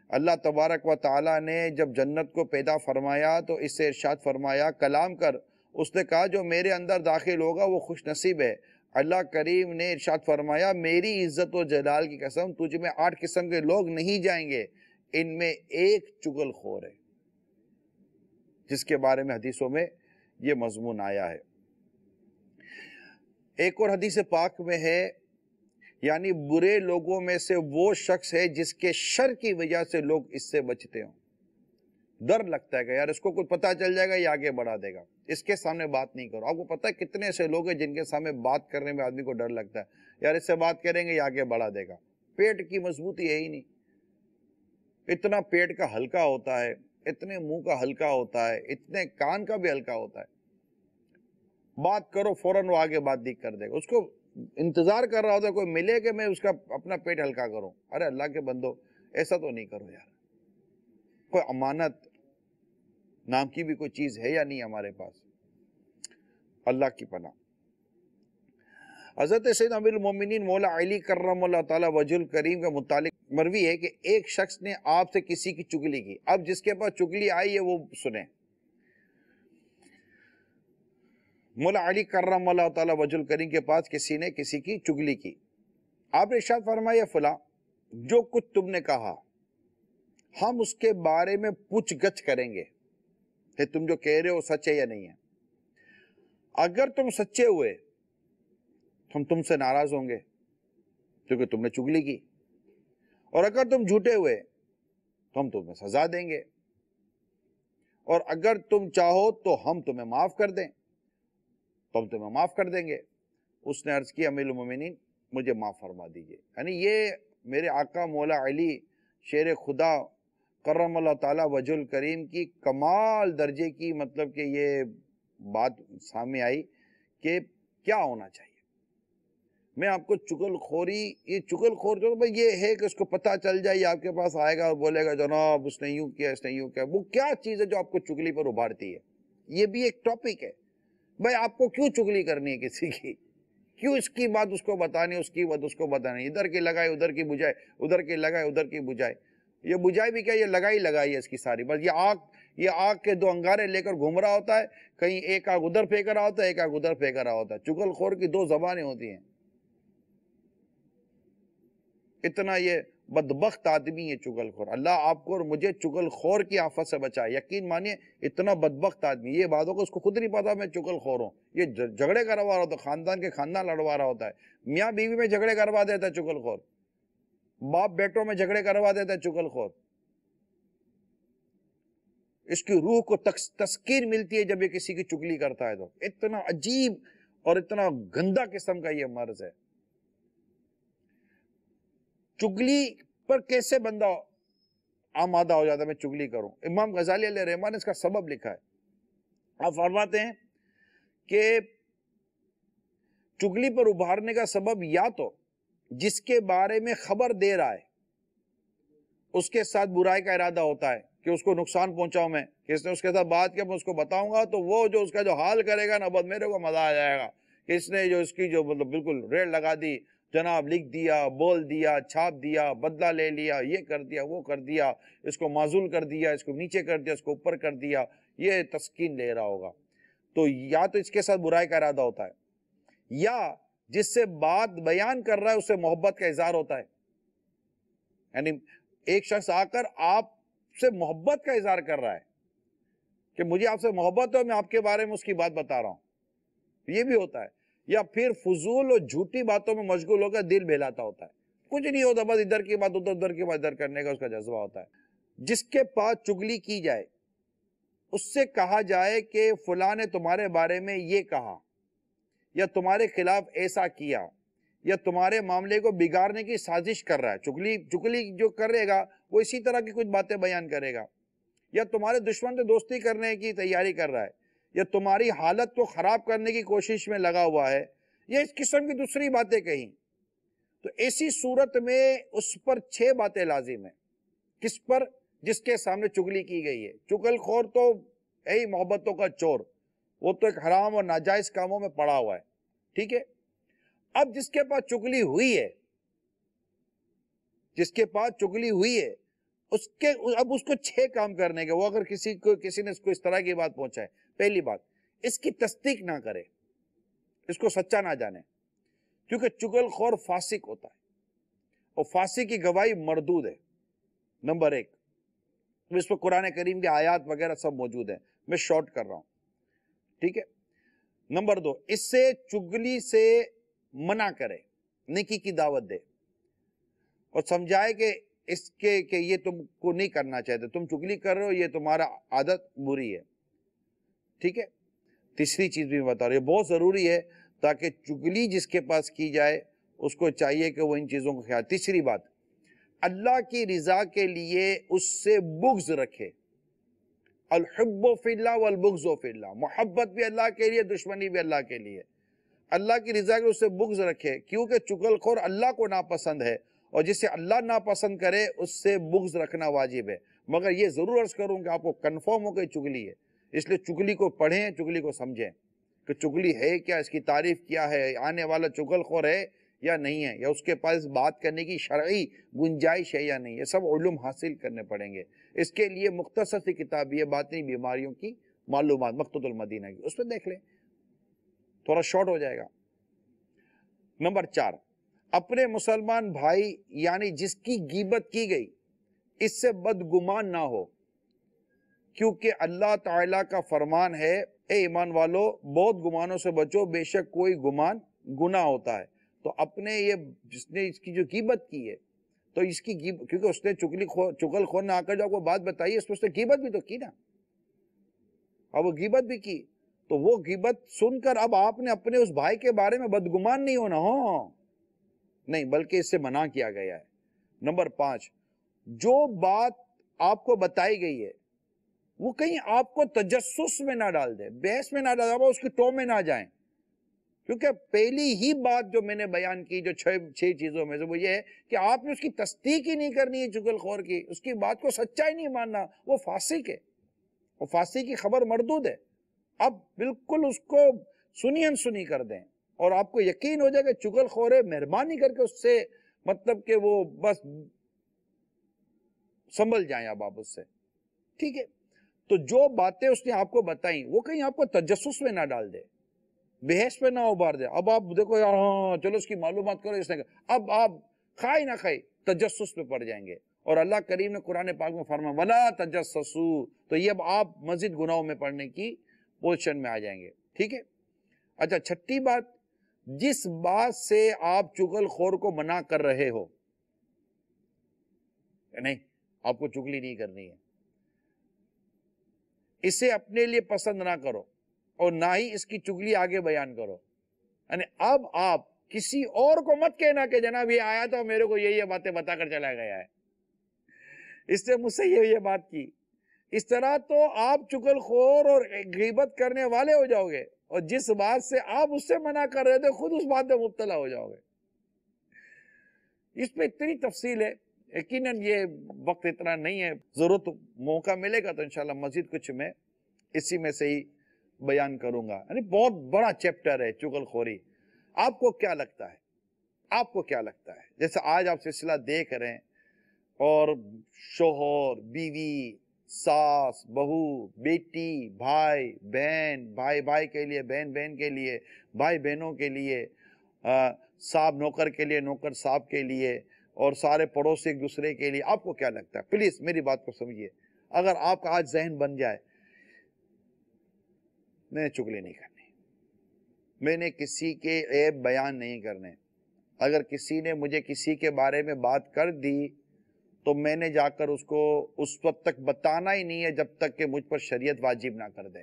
اللہ تبارک و تعالیٰ نے جب جنت کو پیدا فرمایا تو اس سے ارشاد فرمایا، کلام کر، اس نے کہا جو میرے اندر داخل ہوگا وہ خوش نصیب ہے۔ اللہ کریم نے ارشاد فرمایا، میری عزت و جلال کی قسم تجھ میں 8 قسم کے لوگ نہیں جائیں گے، ان میں ایک چغل خور ہے، جس کے بارے میں حدیثوں میں یہ مضمون آیا ہے۔ ایک اور حدیث پاک میں ہے، یعنی برے لوگوں میں سے وہ شخص ہے جس کے شر کی وجہ سے لوگ اس سے بچتے ہوں۔ ڈر لگتا ہے کہ یار اس کو کچھ پتہ چل جائے گا یہ آگے بڑھا دے گا، اس کے سامنے بات نہیں کرو۔ آپ کو پتہ ہے کتنے ایسے لوگ ہیں جن کے سامنے بات کرنے میں آدمی کو ڈر لگتا ہے، یار اس سے بات کریں گے یہ آگے بڑھا دے گا۔ پیٹ کی مضبوطی ہے ہی نہیں، اتنا پیٹ کا ہلکا ہوتا ہے، اتنے منہ کا ہلکا ہوتا ہے، اتنے کان کا بھی ہلکا ہوتا ہے، بات کرو فوراً وہ آگے بات نہیں کر دے گا۔ اس کو انتظار کر رہا ہوتا ہے کوئی ملے کہ میں اس کا اپنا پیٹ ہلکا کروں۔ ارے اللہ کے بندو ایسا تو نہیں کرو یار، کوئی امانت نام کی بھی کوئی چیز ہے یا نہیں ہمارے پاس؟ اللہ کی پناہ۔ حضرت سیدنا امیر المومنین مولا علی کرم اللہ تعالیٰ وجہ الکریم کے متعلق مروی ہے کہ ایک شخص نے آپ سے کسی کی چغلی کی۔ اب جس کے پاس چغلی آئی ہے وہ سنیں۔ مولا علی کرم اللہ تعالیٰ وجہ الکریم کے پاس کسی نے کسی کی چغلی کی۔ آپ نے ارشاد فرمایا، فلاں جو کچھ تم نے کہا ہم اس کے بارے میں پوچھ گچھ کریں گے کہ تم جو کہہ رہے ہو سچ ہے یا نہیں ہے۔ اگر تم سچے ہوئے تو ہم تم سے ناراض ہوں گے کیونکہ تم نے چغلی کی، اور اگر تم جھوٹے ہوئے تو ہم تمہیں سزا دیں گے، اور اگر تم چاہو تو ہم تمہیں معاف کر دیں تو ہم تمہیں معاف کر دیں گے۔ اس نے عرض کی، امیر المومنین مجھے معاف فرما دیجئے۔ یعنی یہ میرے آقا مولا علی شیر خدا کرم اللہ تعالیٰ وجہ الکریم کی کمال درجے کی مطلب کہ یہ بات سامنے آئی کہ کیا ہونا چاہیے. میں آپ کو چغل خوری، یہ چغل خور جو بھائی یہ ہے کہ اس کو پتہ چل جائے، آپ کے پاس آئے گا اور بولے گا جناب اس نے یوں کیا، اس نے یوں کیا. وہ کیا چیز ہے جو آپ کو چغلی پر ابھارتی ہے؟ یہ بھی ایک ٹاپک ہے. بھائی آپ کو کیوں چغلی کرنی ہے کسی کی؟ کیوں اس کی بات اس کو بتانی، اس کی بات اس کو بتانی؟ ادھر کی لگائے ادھر کی بجھائے، ادھر کی لگائے ادھر کی بجھائے. یہ بجھائے بھی کیا، یہ لگائی ہے اس کی ساری. بس یہ آگ کے دو انگارے لے کر گھوم رہا ہوتا ہے، کہیں ایک آگ ادھر پھینک رہا ہوتا ہے، ایک آگ ادھر پھینک رہا ہوتا ہے. چغل خور کی دو زبانیں ہوتی ہیں. اتنا یہ بدبخت آدمی ہے چغل خور. اللہ آپ کو اور مجھے چغل خور کی آفت سے بچائے. یقین مانیے اتنا بدبخت آدمی، یہ باتوں کو اس کو خود نہیں پتا میں چغل خور ہوں. یہ جھگڑے کروا رہا ہوتا ہے، خاندان کے خاندان لڑوا رہا ہوتا ہے. میاں بیوی میں جھگڑے کروا دیتا ہے چغل خور، باپ بیٹوں میں جھگڑے کروا دیتا ہے چغل خور. اس کی روح کو تسکین ملتی ہے جب یہ کسی کی چغلی کرتا ہے. تو اتنا عجیب اور اتنا گندا قسم کا یہ مرض ہے. چغلی پر کیسے بندہ آمادہ ہو جاتا ہے میں چغلی کروں؟ امام غزالی علیہ الرحمہ نے اس کا سبب لکھا ہے. آپ فرماتے ہیں کہ چغلی پر ابھارنے کا سبب یا تو جس کے بارے میں خبر دے رہا ہے اس کے ساتھ برائی کا ارادہ ہوتا ہے کہ اس کو نقصان پہنچاؤں میں، کہ اس نے اس کے ساتھ بات کیا، میں اس کو بتاؤں گا تو وہ جو اس کا جو حال کرے گا نا، بس میرے کو مزہ آ جائے گا کہ اس نے جو اس کی جو مطلب بالکل ریڑھ لگا دی، جناب لکھ دیا، بول دیا، چھاپ دیا، بدلہ لے لیا، یہ کر دیا، وہ کر دیا، اس کو معزول کر دیا، اس کو نیچے کر دیا، اس کو اوپر کر دیا. یہ تسکین لے رہا ہوگا. تو یا تو اس کے ساتھ برائی کا ارادہ ہوتا ہے، یا جس سے بات بیان کر رہا ہے اس سے محبت کا اظہار ہوتا ہے. یعنی ایک شخص آ کر آپ سے محبت کا اظہار کر رہا ہے کہ مجھے آپ سے محبت ہے، میں آپ کے بارے میں اس کی بات بتا رہا ہوں. یہ بھی ہوتا ہے. یا پھر فضول اور جھوٹی باتوں میں مشغول ہو کر دل بہلاتا ہوتا ہے. کچھ نہیں ہوتا، بس ادھر کی بات ادھر، ادھر کی بات ادھر کرنے کا اس کا جذبہ ہوتا ہے. جس کے پاس چغلی کی جائے اس سے کہا جائے کہ فلاں نے تمہارے بارے میں یہ کہا، یا تمہارے خلاف ایسا کیا، یا تمہارے معاملے کو بگاڑنے کی سازش کر رہا ہے. چغلی جو کرے گا وہ اسی طرح کی کچھ باتیں بیان کرے گا. یا تمہارے دشمن سے دوستی کرنے کی تیاری کر رہا ہے، یا تمہاری حالت کو خراب کرنے کی کوشش میں لگا ہوا ہے، یا اس قسم کی دوسری باتیں کہیں، تو ایسی صورت میں اس پر 6 باتیں لازم ہیں. کس پر؟ جس کے سامنے چغلی کی گئی ہے. چغل خور تو ہے ہی محبتوں کا چور، وہ تو ایک حرام اور ناجائز کاموں میں پڑا ہوا ہے. ٹھیک ہے. اب جس کے پاس چغلی ہوئی ہے، جس کے پاس چغلی ہوئی ہے، اب اس کو 6 کام کرنے کے. وہ اگر کسی نے اس کو اس طرح کی بات پہنچائے، پہلی بات اس کی تصدیق نہ کرے، اس کو سچا نہ جانے، کیونکہ چغل خور فاسق ہوتا ہے اور فاسق کی گواہی مردود ہے. نمبر 1، اس پر قرآن کریم کی آیات وغیرہ سب موجود ہیں، میں شارٹ کر رہا ہوں. ٹھیک ہے. نمبر 2، اس سے چغلی سے منع کرے، نیکی کی دعوت دے اور سمجھائے کہ کہ یہ تم کو نہیں کرنا چاہتے، تم چغلی کر رہے ہو، یہ تمہارا عادت بری ہے. ٹھیک ہے. تیسری چیز بھی بتا رہا ہوں، یہ بہت ضروری ہے تاکہ چغلی جس کے پاس کی جائے اس کو چاہیے کہ وہ ان چیزوں کو خیال. تیسری بات، اللہ کی رضا کے لیے اس سے بغض رکھے. الحب فی اللہ والبغض فی اللہ، محبت بھی اللہ کے لیے، دشمنی بھی اللہ کے لیے. اللہ کی رضا کے اس سے بغض رکھے، کیونکہ چغل خور اللہ کو ناپسند ہے، اور جسے اللہ ناپسند کرے اس سے بغض رکھنا واجب ہے. مگر یہ ضرور عرض کروں کہ آپ کو کنفرم ہو کہ چغلی ہے، اس لیے چغلی کو پڑھیں، چغلی کو سمجھیں کہ چغلی ہے کیا، اس کی تعریف کیا ہے، آنے والا چغل خور ہے یا نہیں ہے، یا اس کے پاس بات کرنے کی شرعی گنجائش ہے یا نہیں. یہ سب علوم حاصل کرنے پڑیں گے. اس کے لیے مختصر سی کتاب یہ باطنی بیماریوں کی معلومات، مقتوۃ المدینہ کی، اس پہ دیکھ لیں، تھوڑا شارٹ ہو جائے گا. نمبر 4، اپنے مسلمان بھائی یعنی جس کی غیبت کی گئی اس سے بدگمان نہ ہو، کیونکہ اللہ تعالیٰ کا فرمان ہے، اے ایمان والو بہت گمانوں سے بچو، بے شک کوئی گمان گناہ ہوتا ہے. تو اپنے یہ جس نے اس کی جو غیبت کی ہے، تو اس کی کیونکہ اس نے چغل خور نے آ کر جو آپ کو بات بتائی ہے، اس نے غیبت بھی تو کی نا، اور وہ غیبت بھی کی، تو وہ غیبت سن کر اب آپ نے اپنے اس بھائی کے بارے میں بدگمان نہیں ہونا ہو، نہیں، بلکہ اس سے منع کیا گیا ہے. نمبر 5، جو بات آپ کو بتائی گئی ہے وہ کہیں آپ کو تجسس میں نہ ڈال دے، بحث میں نہ ڈال دے، اس کی ٹو میں نہ جائیں. کیونکہ پہلی ہی بات جو میں نے بیان کی جو چھ چیزوں میں سے وہ یہ ہے کہ آپ نے اس کی تصدیق ہی نہیں کرنی ہے چغل خور کی، اس کی بات کو سچا ہی نہیں ماننا. وہ فاسق ہے، وہ فاسق کی خبر مردود ہے. اب بالکل اس کو سنی انسنی کر دیں اور آپ کو یقین ہو جائے کہ چغل خور ہے، مہربانی کر کے اس سے مطلب کہ وہ بس سنبھل جائیں اب آپ اس سے. ٹھیک ہے، تو جو باتیں اس نے آپ کو بتائیں وہ کہیں آپ کو تجسس میں نہ ڈال دے، بحث پہ نہ ابھار دے. اب آپ دیکھو یار ہاں چلو اس کی معلومات کرو، اس نے اب آپ کھائے نہ کھائے تجسس پہ پڑ جائیں گے. اور اللہ کریم نے قرآن پاک میں فرمایا وَلَا تَجَسَّسُوا، تو یہ اب آپ مزید گناہوں میں پڑنے کی پوزیشن میں آ جائیں گے. ٹھیک ہے. اچھا، چھٹی بات، جس بات سے آپ چغل خور کو منع کر رہے ہو، نہیں آپ کو چغلی نہیں کرنی ہے، اسے اپنے لیے پسند نہ کرو اور نہ ہی اس کی چغلی آگے بیان کرو. یعنی اب آپ کسی اور کو مت کہنا کہ جناب یہ آیا تھا میرے کو یہ باتیں بتا کر چلا گیا ہے، اس نے مجھ سے یہ بات کی. اس طرح تو آپ چغل خور اور غیبت کرنے والے ہو جاؤ گے، اور جس بات سے آپ اس سے منع کر رہے تھے خود اس بات میں مبتلا ہو جاؤ گے. اس پہ اتنی تفصیل ہے، یقیناً یہ وقت اتنا نہیں ہے، ضرورت موقع ملے گا تو انشاءاللہ مزید کچھ میں اسی میں سے ہی بیان کروں گا. یعنی بہت بڑا چیپٹر ہے چغل خوری. آپ کو کیا لگتا ہے، آپ کو کیا لگتا ہے جیسے آج آپ سلسلہ دیکھ رہے ہیں اور شوہر بیوی ساس بہو بیٹی بھائی بہن، بھائی بھائی کے لیے، بہن بہن کے لیے، بھائی بہنوں کے لیے، صاحب نوکر کے لیے، نوکر صاحب کے لیے، اور سارے پڑوسی ایک دوسرے کے لیے، آپ کو کیا لگتا ہے؟ پلیز میری بات کو سمجھیے. اگر آپ کا آج ذہن بن جائے میں نے چغلی نہیں کرنی، میں نے کسی کے عیب بیان نہیں کرنے، اگر کسی نے مجھے کسی کے بارے میں بات کر دی تو میں نے جا کر اس کو اس وقت تک بتانا ہی نہیں ہے جب تک کہ مجھ پر شریعت واجب نہ کر دے.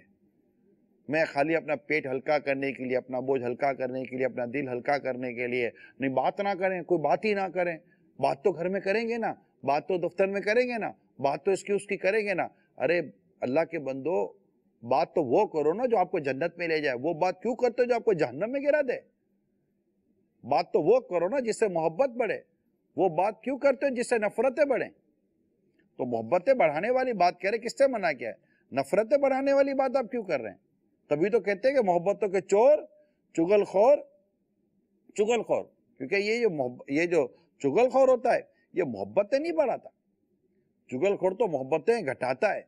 میں خالی اپنا پیٹ ہلکا کرنے کے لیے، اپنا بوجھ ہلکا کرنے کے لیے، اپنا دل ہلکا کرنے کے لیے نہیں بات نہ کریں، کوئی بات ہی نہ کریں. بات تو گھر میں کریں گے نا، بات تو دفتر میں کریں گے نا، بات تو اس کی کریں گے نا. ارے اللہ کے بندو، بات تو وہ کرو نا جو آپ کو جنت میں لے جائے، وہ بات کیوں کرتے ہو جو آپ کو جہنم میں گرا دے؟ بات تو وہ کرو نا جس سے محبت بڑھے، وہ بات کیوں کرتے ہو جس سے نفرتیں بڑھیں؟ تو محبتیں بڑھانے والی بات کہہ رہے، کس سے منع کیا ہے؟ نفرتیں بڑھانے والی بات آپ کیوں کر رہے ہیں؟ تبھی تو کہتے ہیں کہ محبتوں کے چور چغل خور، چغل خور. کیونکہ یہ جو چغل خور ہوتا ہے یہ محبتیں نہیں بڑھاتا، چغل خور تو محبتیں گھٹاتا ہے،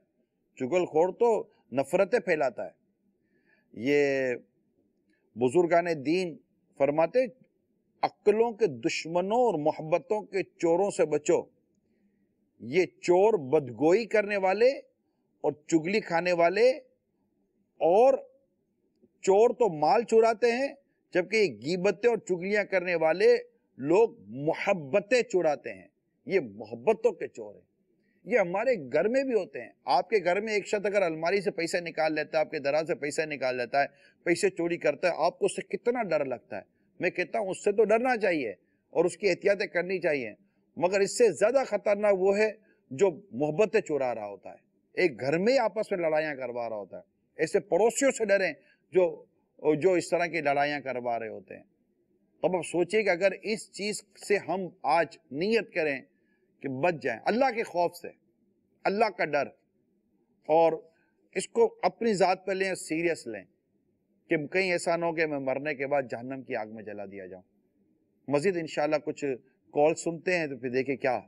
چغل خور تو نفرتیں پھیلاتا ہے. یہ بزرگان دین فرماتے عقلوں کے دشمنوں اور محبتوں کے چوروں سے بچو. یہ چور بدگوئی کرنے والے اور چگلی کھانے والے، اور چور تو مال چراتے ہیں، جبکہ یہ غیبتیں اور چگلیاں کرنے والے لوگ محبتیں چراتے ہیں. یہ محبتوں کے چور ہیں. یہ ہمارے گھر میں بھی ہوتے ہیں. آپ کے گھر میں ایک شخص اگر الماری سے پیسے نکال لیتا ہے، آپ کے دراز سے پیسے نکال لیتا ہے، پیسے چوری کرتا ہے، آپ کو اس سے کتنا ڈر لگتا ہے؟ میں کہتا ہوں اس سے تو ڈرنا چاہیے اور اس کی احتیاطیں کرنی چاہیے، مگر اس سے زیادہ خطرناک وہ ہے جو محبتیں چرا رہا ہوتا ہے، ایک گھر میں آپس میں لڑائیاں کروا رہا ہوتا ہے. ایسے پڑوسیوں سے ڈریں جو اس طرح کی لڑائیاں کروا رہے ہوتے ہیں. تب اب سوچئے کہ اگر اس چیز سے ہم آج نیت کریں کہ بچ جائیں، اللہ کے خوف سے، اللہ کا ڈر، اور اس کو اپنی ذات پہ لیں، سیریس لیں کہ کہیں ایسا نہ ہو کہ میں مرنے کے بعد جہنم کی آگ میں جلا دیا جاؤں. مزید انشاءاللہ کچھ کال سنتے ہیں تو پھر دیکھیں کیا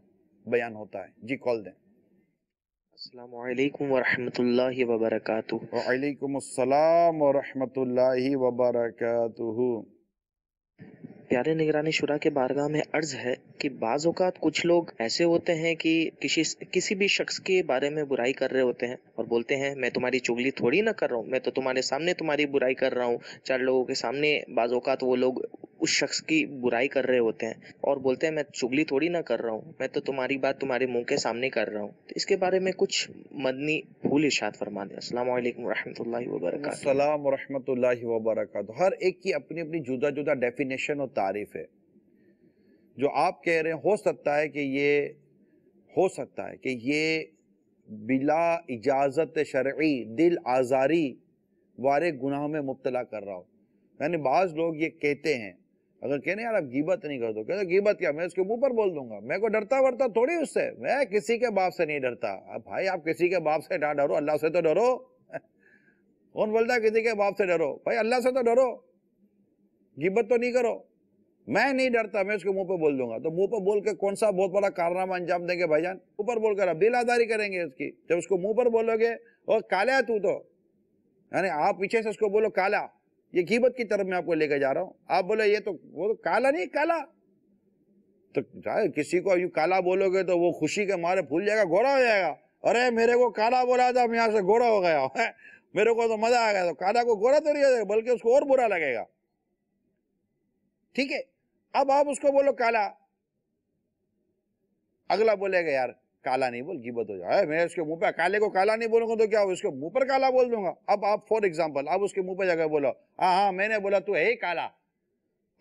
بیان ہوتا ہے. جی کال دیں. السلام علیکم ورحمۃ اللہ وبرکاتہ. وعلیکم السلام ورحمۃ اللہ وبرکاتہ. پیارے نگرانی شورا کے بارگاہ میں عرض ہے کہ بعض اوقات کچھ لوگ ایسے ہوتے ہیں کہ کسی بھی شخص کے بارے میں برائی کر رہے ہوتے ہیں اور بولتے ہیں میں تمہاری چغلی تھوڑی نہ کر رہا ہوں، میں تو تمہارے سامنے تمہاری برائی کر رہا ہوں. 4 لوگوں کے سامنے بعض اوقات وہ لوگ اس شخص کی برائی کر رہے ہوتے ہیں اور بولتے ہیں میں چغلی تھوڑی نہ کر رہا ہوں، میں تو تمہاری بات تمہارے منہ کے سامنے کر رہا ہوں. تو اس کے بارے میں کچھ مدنی پھول ارشاد فرما دیں. السلام علیکم ورحمۃ اللہ وبرکاتہ. السلام ورحمۃ اللہ وبرکاتہ. ہر ایک کی اپنی اپنی جدا جدا ڈیفینیشن اور تعریف ہے. جو آپ کہہ رہے ہیں ہو سکتا ہے کہ یہ بلا اجازت شرعی دل آزاری والے گناہ میں مبتلا کر رہا ہو. یعنی بعض لوگ یہ کہتے ہیں، اگر کہنے یار اب غیبت نہیں کر دو، کہتے غیبت کیا، میں اس کے منہ پر بول دوں گا، میں کو ڈرتا ورتا تھوڑی اس سے، میں کسی کے باپ سے نہیں ڈرتا. اب بھائی آپ کسی کے باپ سے نہ ڈرو، اللہ سے تو ڈرو. کون بولتا ہے کسی کے باپ سے ڈرو؟ بھائی اللہ سے تو ڈرو، غیبت تو نہیں کرو. میں نہیں ڈرتا، میں اس کے منہ پہ بول دوں گا. تو منہ پہ بول کے کون سا بہت بڑا کارنامہ انجام دیں گے بھائی جان؟ منہ پر بول کر اب دل آزاری کریں گے اس کی. جب اس کو منہ پر بولو گے اور کالا ہے تو یعنی آپ پیچھے سے اس کو بولو کالا، یہ غیبت کی طرف میں آپ کو لے کے جا رہا ہوں. آپ بولے یہ تو وہ تو کالا نہیں، کالا تو کسی کو یوں کالا بولو گے تو وہ خوشی کے مارے پھول جائے گا، گورا ہو جائے گا. ارے میرے کو کالا بولا تھا، میں یہاں سے گورا ہو گیا، میرے کو تو مزہ آ گیا. تو کالا کو گورا تو نہیں ہو جائے گا، بلکہ اس کو اور برا لگے گا. ٹھیک ہے، اب آپ اس کو بولو کالا، اگلا بولے گا یار کالا نہیں بول، غیبت ہو جائے. میں اس کے منہ پہ کالے کو کالا نہیں بولوں گا تو کیا ہو، اس کے منہ پر کالا بول دوں گا. اب آپ فور ایگزامپل آپ اس کے منہ پہ جا کے بولو ہاں ہاں میں نے بولا تو ہے ہی کالا.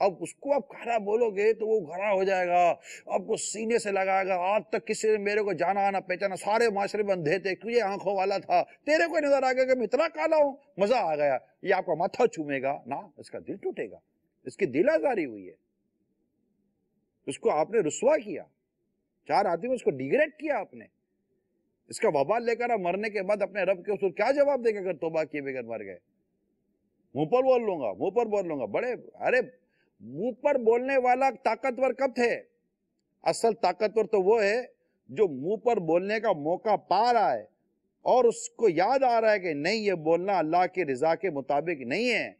اب اس کو آپ کالا بولو گے تو وہ گھرا ہو جائے گا، آپ کو سینے سے لگائے گا. آج تک کسی نے میرے کو جانا آنا پہچانا، سارے معاشرے میں اندھے تھے، تجھے آنکھوں والا تھا، تیرے کو نظر آ گیا کہ میں اتنا کالا ہوں، مزہ آ گیا. یہ آپ کا ماتھا چومے گا نا، اس کا دل ٹوٹے گا، اس کی دل آزاری ہوئی ہے، اس کو آپ نے رسوا کیا، چار آدمی اس کو ڈیگریڈ کیا آپ نے. اس کا وبال لے کر مرنے کے بعد اپنے رب کے اس کو کیا جواب دے گا اگر توبہ کیے بغیر مر گئے؟ منہ پر بول لوں گا، منہ پر بول لوں گا. بڑے ارے منہ پر بولنے والا طاقتور کب تھے؟ اصل طاقتور تو وہ ہے جو منہ پر بولنے کا موقع پا رہا ہے اور اس کو یاد آ رہا ہے کہ نہیں یہ بولنا اللہ کی رضا کے مطابق نہیں ہے،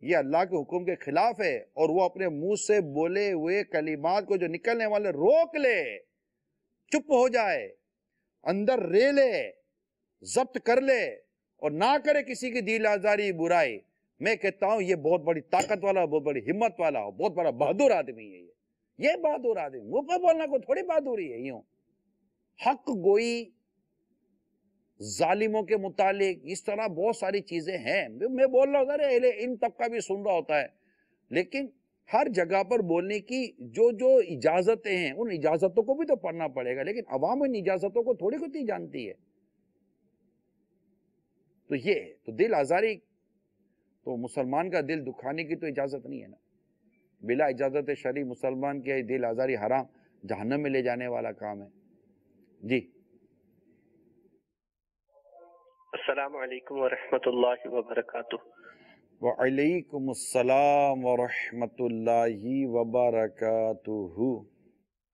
یہ اللہ کے حکم کے خلاف ہے، اور وہ اپنے منہ سے بولے ہوئے کلمات کو جو نکلنے والے روک لے، چپ ہو جائے، اندر رے لے، ضبط کر لے اور نہ کرے کسی کی دل آزاری برائی. میں کہتا ہوں یہ بہت بڑی طاقت والا، بہت بڑی ہمت والا، بہت بڑا بہادر آدمی ہے. یہ بہادر آدمی منہ پہ بولنا کو تھوڑی بہادری ہے. یوں حق گوئی، ظالموں کے متعلق اس طرح بہت ساری چیزیں ہیں. میں بول رہا ہوں ارے ان طبقہ بھی سن رہا ہوتا ہے، لیکن ہر جگہ پر بولنے کی جو اجازتیں ہیں ان اجازتوں کو بھی تو پڑھنا پڑے گا. لیکن عوام ان اجازتوں کو تھوڑی ہوتی جانتی ہے. تو یہ تو دل آزاری، تو مسلمان کا دل دکھانے کی تو اجازت نہیں ہے نا. بلا اجازت شرعی مسلمان کی دل آزاری حرام، جہنم میں لے جانے والا کام ہے. جی السلام علیکم ورحمۃ اللہ وبرکاتہ. وعلیکم السلام ورحمۃ اللہ وبرکاتہ.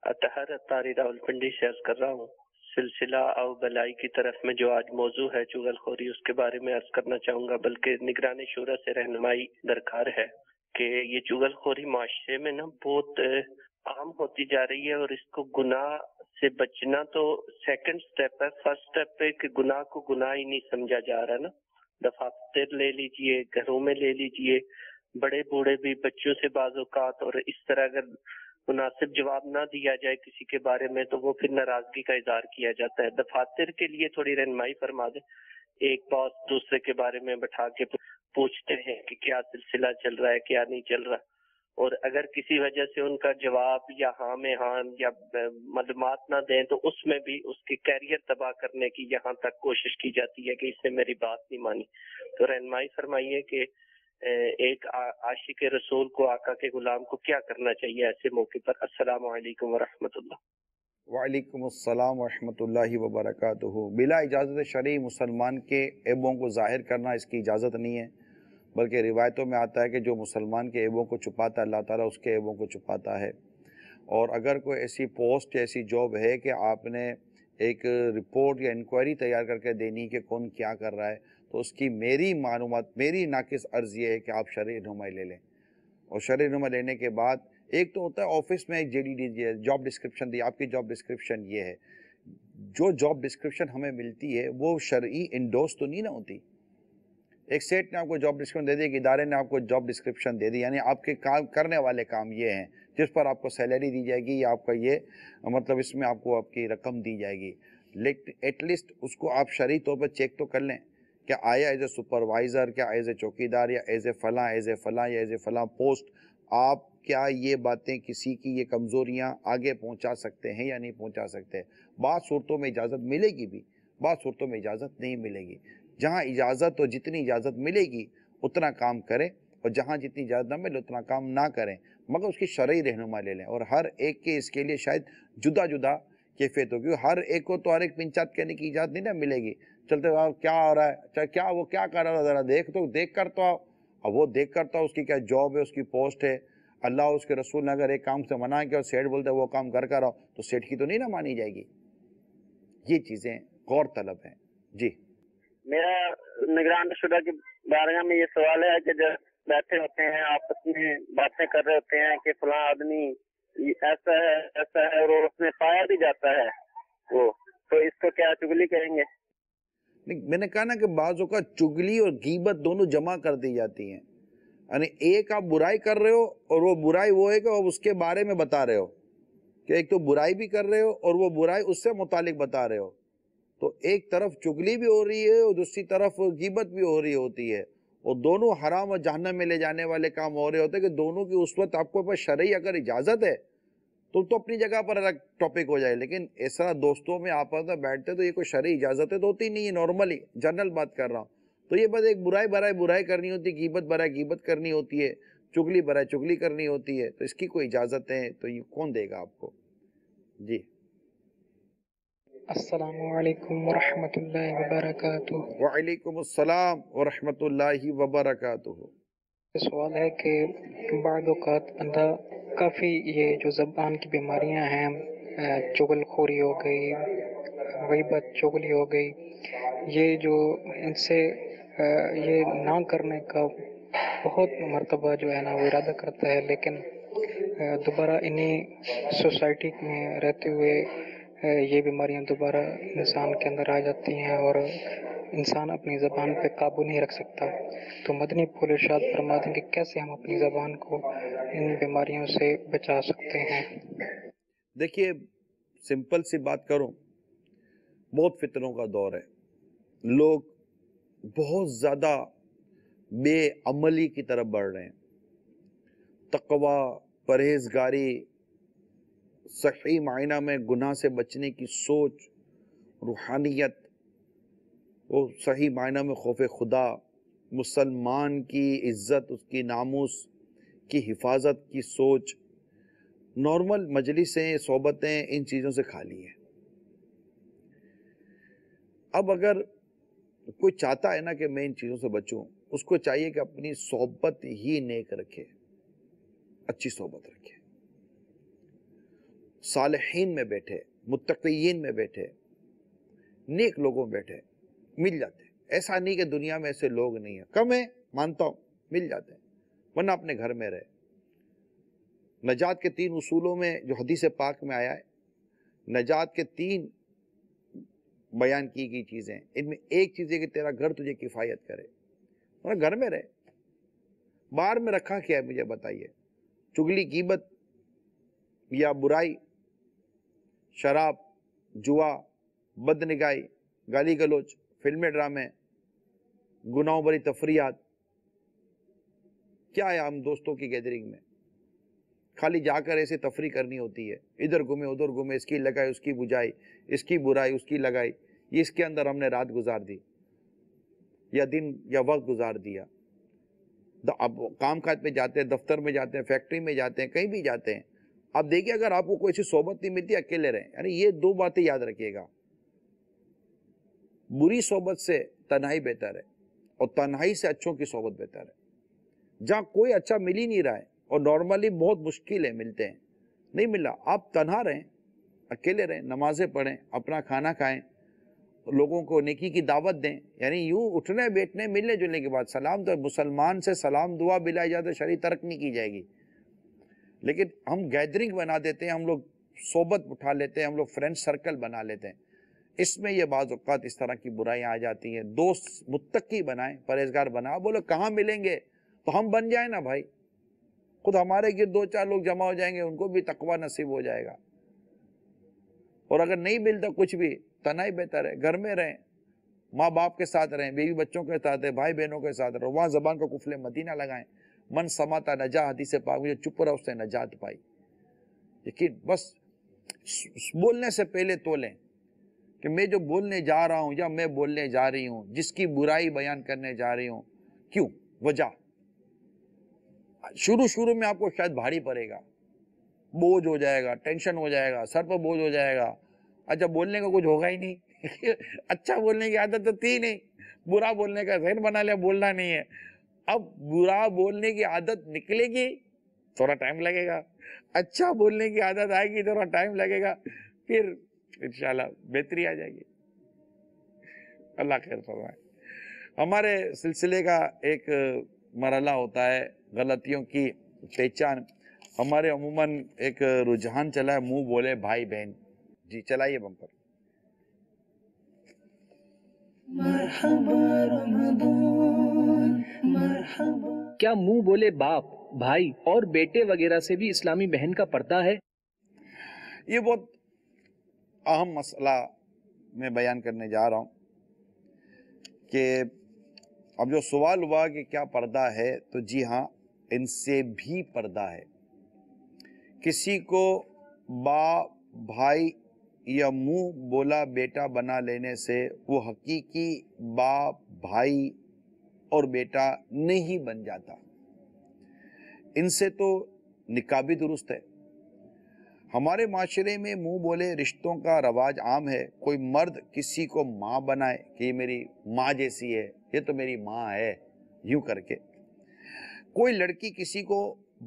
اطہر اطاری راولپنڈی سے عرض کر رہا ہوں. سلسلہ او بلائی کی طرف میں جو آج موضوع ہے چغل خوری، اس کے بارے میں عرض کرنا چاہوں گا، بلکہ نگران شورا سے رہنمائی درکار ہے کہ یہ چغل خوری معاشرے میں نا بہت عام ہوتی جا رہی ہے، اور اس کو گناہ سے بچنا تو سیکنڈ سٹیپ ہے. فرسٹ سٹیپ ہے کہ گناہ کو گناہ ہی نہیں سمجھا جا رہا نا. دفاتر لے لیجئے، گھروں میں لے لیجئے، بڑے بوڑھے بھی بچوں سے بعض اوقات، اور اس طرح اگر مناسب جواب نہ دیا جائے کسی کے بارے میں تو وہ پھر ناراضگی کا اظہار کیا جاتا ہے. دفاتر کے لیے تھوڑی رہنمائی فرما دیں. ایک باس دوسرے کے بارے میں بٹھا کے پوچھتے ہیں کہ کیا سلسلہ چل رہا ہے، کیا نہیں چل رہا، اور اگر کسی وجہ سے ان کا جواب یا ہاں میں ہاں یا معلومات نہ دیں تو اس میں بھی اس کے کیریئر تباہ کرنے کی یہاں تک کوشش کی جاتی ہے کہ اس نے میری بات نہیں مانی. تو رہنمائی فرمائیے کہ ایک عاشق رسول کو، آقا کے غلام کو کیا کرنا چاہیے ایسے موقع پر. السلام علیکم ورحمۃ اللہ. وعلیکم السلام ورحمۃ اللہ وبرکاتہ. بلا اجازت شرعی مسلمان کے عیبوں کو ظاہر کرنا اس کی اجازت نہیں ہے، بلکہ روایتوں میں آتا ہے کہ جو مسلمان کے عیبوں کو چھپاتا ہے اللہ تعالیٰ اس کے عیبوں کو چھپاتا ہے. اور اگر کوئی ایسی پوسٹ یا ایسی جاب ہے کہ آپ نے ایک رپورٹ یا انکوائری تیار کر کے دینی کہ کون کیا کر رہا ہے، تو اس کی میری معلومات، میری ناقص عرض یہ ہے کہ آپ شرعی رہنمائی لے لیں. اور شرعی رہنمائی لینے کے بعد ایک تو ہوتا ہے آفس میں ایک JDD جاب ڈسکرپشن دی، آپ کی جاب ڈسکرپشن یہ ہے. جو جاب ڈسکرپشن ہمیں ملتی ہے وہ شرعی انڈورس تو نہیں نہ ہوتی. ایک سیٹ نے آپ کو جاب ڈسکرپشن دے دی، ایک ادارے نے آپ کو جاب ڈسکرپشن دے دی، یعنی آپ کے کام کرنے والے کام یہ ہیں، جس پر آپ کو سیلری دی جائے گی یا آپ کا یہ مطلب اس میں آپ کو آپ کی رقم دی جائے گی. لیکن ایٹ لیسٹ اس کو آپ شرعی طور پر چیک تو کر لیں کہ آیا ایز اے سپروائزر، کیا ایز اے چوکیدار، یا ایز اے فلاں یا ایز اے فلاں پوسٹ آپ کیا یہ باتیں کسی کی یہ کمزوریاں آگے پہنچا سکتے ہیں یا نہیں پہنچا سکتے. بعض صورتوں میں اجازت ملے گی بھی، بعض صورتوں میں اجازت نہیں ملے گی. جہاں اجازت اور جتنی اجازت ملے گی اتنا کام کریں، اور جہاں جتنی اجازت نہ ملے اتنا کام نہ کریں، مگر اس کی شرعی رہنما لے لیں. اور ہر ایک کے اس کے لیے شاید جدا جدا کیفیت ہوگی. ہر ایک کو تو ہر ایک پنچات کہنے کی اجازت نہیں نہ ملے گی. چلتے آؤ کیا ہو رہا ہے، چاہے کیا وہ کیا کر رہا ہے ذرا دیکھ کر تو آؤ. اب وہ دیکھ کر تو آؤ، اس کی کیا جاب ہے، اس کی پوسٹ ہے. اللہ اس کے رسول نے اگر ایک کام سے منع کیا اور سیٹ بولتے وہ کام کر آؤ تو سیٹ کی تو نہیں نہ مانی جائے گی. یہ چیزیں غور طلب ہیں. جی میرا نگران شدہ کی بارگاہ میں یہ سوال ہے کہ جب بیٹھے ہوتے ہیں آپس میں باتیں کر رہے ہوتے ہیں کہ فلاں آدمی ایسا ہے اور اس میں پایا بھی جاتا ہے وہ، تو اس کو کیا چگلی کہیں گے؟ میں نے کہا نا کہ بعضوں کا چگلی اور غیبت دونوں جمع کر دی جاتی ہیں. یعنی ایک آپ برائی کر رہے ہو اور وہ برائی وہ ہے کہ آپ اس کے بارے میں بتا رہے ہو، کہ ایک تو برائی بھی کر رہے ہو اور وہ برائی اس سے متعلق بتا رہے ہو. تو ایک طرف چگلی بھی ہو رہی ہے اور دوسری طرف غیبت بھی ہو رہی ہوتی ہے، اور دونوں حرام اور جہنم میں لے جانے والے کام ہو رہے ہوتے ہیں. کہ دونوں کی اس وقت آپ کو پاس شرعی اگر اجازت ہے تو اپنی جگہ پر الگ ٹاپک ہو جائے. لیکن اس طرح دوستوں میں آپس میں بیٹھتے تو یہ کوئی شرعی اجازتیں تو ہوتی نہیں ہے، نارملی جنرل بات کر رہا ہوں. تو یہ بس ایک برائی برائے برائی کرنی ہوتی ہے، غیبت برائے غیبت کرنی ہوتی ہے، چگلی برائے چگلی کرنی ہوتی ہے. تو اس کی کوئی اجازت ہے تو یہ کون دے گا آپ کو؟ جی السلام علیکم ورحمۃ اللہ وبرکاتہ. وعلیکم السلام ورحمۃ اللہ وبرکاتہ. سوال ہے کہ بعض اوقات بندہ کافی یہ جو زبان کی بیماریاں ہیں، چغل خوری ہو گئی، غیبت چغلی ہو گئی، یہ جو ان سے یہ نہ کرنے کا بہت مرتبہ جو ہے نا وہ ارادہ کرتا ہے، لیکن دوبارہ انہیں سوسائٹی میں رہتے ہوئے یہ بیماریاں دوبارہ انسان کے اندر آ جاتی ہیں اور انسان اپنی زبان پہ قابو نہیں رکھ سکتا. تو مدنی پھول ارشاد فرما دیں کہ کیسے ہم اپنی زبان کو ان بیماریوں سے بچا سکتے ہیں. دیکھیے سمپل سی بات کروں، بہت فتنوں کا دور ہے، لوگ بہت زیادہ بے عملی کی طرف بڑھ رہے ہیں. تقوی، پرہیزگاری، صحیح معنی میں گناہ سے بچنے کی سوچ، روحانیت، وہ صحیح معنی میں خوف خدا، مسلمان کی عزت، اس کی ناموس کی حفاظت کی سوچ، نارمل مجلسیں، صحبتیں ان چیزوں سے خالی ہیں. اب اگر کوئی چاہتا ہے نا کہ میں ان چیزوں سے بچوں، اس کو چاہیے کہ اپنی صحبت ہی نیک رکھے، اچھی صحبت رکھے، صالحین میں بیٹھے، متقیین میں بیٹھے، نیک لوگوں میں بیٹھے. مل جاتے ہیں، ایسا نہیں کہ دنیا میں ایسے لوگ نہیں ہیں، کم ہیں مانتا ہوں، مل جاتے ہیں، ورنہ اپنے گھر میں رہے. نجات کے 3 اصولوں میں جو حدیث پاک میں آیا ہے، نجات کے 3 بیان کی گئی چیزیں، ان میں ایک چیز ہے کہ تیرا گھر تجھے کفایت کرے، ورنہ گھر میں رہے. باہر میں رکھا کیا ہے مجھے بتائیے؟ چگلی، غیبت یا برائی، شراب، جوا، بدنگاہی، گالی گلوچ، فلمیں، ڈرامے، گناہوں بری تفریحات. کیا ہے ہم دوستوں کی گیدرنگ میں خالی جا کر ایسے تفریح کرنی ہوتی ہے، ادھر گھومے ادھر گھومے، اس کی لگائی اس کی بجائی، اس کی برائی اس کی لگائی، یہ اس کے اندر ہم نے رات گزار دی یا دن یا وقت گزار دیا. اب کام کاج پہ جاتے ہیں، دفتر میں جاتے ہیں، فیکٹری میں جاتے ہیں، کہیں بھی جاتے ہیں. اب دیکھیے اگر آپ کو کوئی ایسی صحبت نہیں ملتی، اکیلے رہیں. یعنی یہ 2 باتیں یاد رکھیے گا، بری صحبت سے تنہائی بہتر ہے اور تنہائی سے اچھوں کی صحبت بہتر ہے. جہاں کوئی اچھا مل ہی نہیں رہا ہے اور نارملی بہت مشکل ہے ملتے ہیں، نہیں ملا، آپ تنہا رہیں، اکیلے رہیں، نمازیں پڑھیں، اپنا کھانا کھائیں، لوگوں کو نیکی کی دعوت دیں. یعنی یوں اٹھنے بیٹھنے ملنے جلنے کے بعد سلام، تو مسلمان سے سلام دعا بلائی جاتا ہے، شرعی ترک نہیں کی جائے گی. لیکن ہم گیدرنگ بنا دیتے ہیں، ہم لوگ صحبت اٹھا لیتے ہیں، ہم لوگ فرینڈ سرکل بنا لیتے ہیں. اس میں یہ بعض اوقات اس طرح کی برائیاں آ جاتی ہیں. دوست متقی بنائیں، پرہیزگار بنائیں. بولو کہاں ملیں گے تو ہم بن جائیں نا بھائی، خود ہمارے گرد 2-4 لوگ جمع ہو جائیں گے، ان کو بھی تقوی نصیب ہو جائے گا. اور اگر نہیں ملتا کچھ بھی، تنہائی بہتر ہے. گھر میں رہیں، ماں باپ کے ساتھ رہیں، بیوی بچوں کے ساتھ رہیں، بھائی بہنوں کے ساتھ رہیں، وہاں زبان کو قفل مدینہ لگائیں. من سماتا نجا، حدیث پاک میں چپ رہا اس سے نجات پائی. لیکن بس بولنے سے پہلے تولیں کہ میں جو بولنے جا رہا ہوں یا میں بولنے جا رہی ہوں، جس کی برائی بیان کرنے جا رہی ہوں، کیوں؟ وجہ شروع میں آپ کو شاید بھاری پڑے گا، بوجھ ہو جائے گا، ٹینشن ہو جائے گا، سر پر بوجھ ہو جائے گا، اچھا بولنے کا کچھ ہوگا ہی نہیں اچھا بولنے کی عادت تو تھی نہیں، برا بولنے کا ذہن بنا لیا، بولنا نہیں ہے. اب برا بولنے کی عادت نکلے گی، تھوڑا ٹائم لگے گا، اچھا بولنے کی عادت آئے گی، تھوڑا ٹائم لگے گا، پھر انشاءاللہ بہتری آ جائے گی. اللہ خیر فرمائے. ہمارے سلسلے کا ایک مرحلہ ہوتا ہے غلطیوں کی پہچان. ہمارے عموماً ایک رجحان چلا ہے منہ بولے بھائی بہن. جی چلائیے بمپر. کیا منہ بولے باپ، بھائی اور بیٹے وغیرہ سے بھی اسلامی بہن کا پردہ ہے؟ یہ بہت اہم مسئلہ میں بیان کرنے جا رہا ہوں کہ اب جو سوال ہوا کہ کیا پردہ ہے، تو جی ہاں، ان سے بھی پردہ ہے. کسی کو باپ، بھائی یا منہ بولا بیٹا بنا لینے سے وہ حقیقی باپ، بھائی اور بیٹا نہیں بن جاتا. ان سے تو نکاح بھی درست ہے. ہمارے معاشرے میں منہ بولے رشتوں کا رواج عام ہے. کوئی مرد کسی کو ماں بنائے کہ یہ میری ماں جیسی ہے، یہ تو میری ماں ہے، یوں کر کے. کوئی لڑکی کسی کو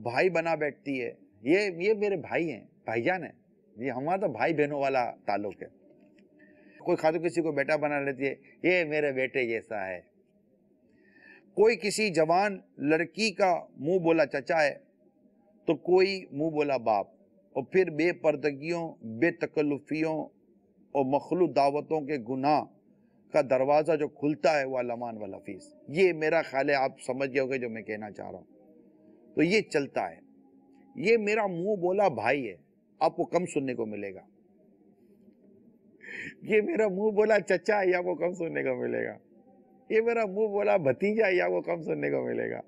بھائی بنا بیٹھتی ہے، یہ میرے بھائی ہیں، بھائی جان ہیں، یہ ہمارا تو بھائی بہنوں والا تعلق ہے. کوئی خاتون کسی کو بیٹا بنا لیتی ہے، یہ میرے بیٹے جیسا ہے. کوئی کسی جوان لڑکی کا منہ بولا چچا ہے تو کوئی منہ بولا باپ. اور پھر بے پردگیوں، بے تکلفیوں اور مخلوط دعوتوں کے گناہ کا دروازہ جو کھلتا ہے وہ الامان والحفیظ. یہ میرا خیال ہے، آپ سمجھ گئے ہوگے جو میں کہنا چاہ رہا ہوں. تو یہ چلتا ہے. یہ میرا منہ بولا بھائی ہے، آپ کو کم سننے کو ملے گا. یہ میرا منہ بولا چچا ہے، آپ کو کم سننے کو ملے گا. یہ میرا منہ بولا بھتیجا ہے، آپ کو کم سننے کو ملے گا.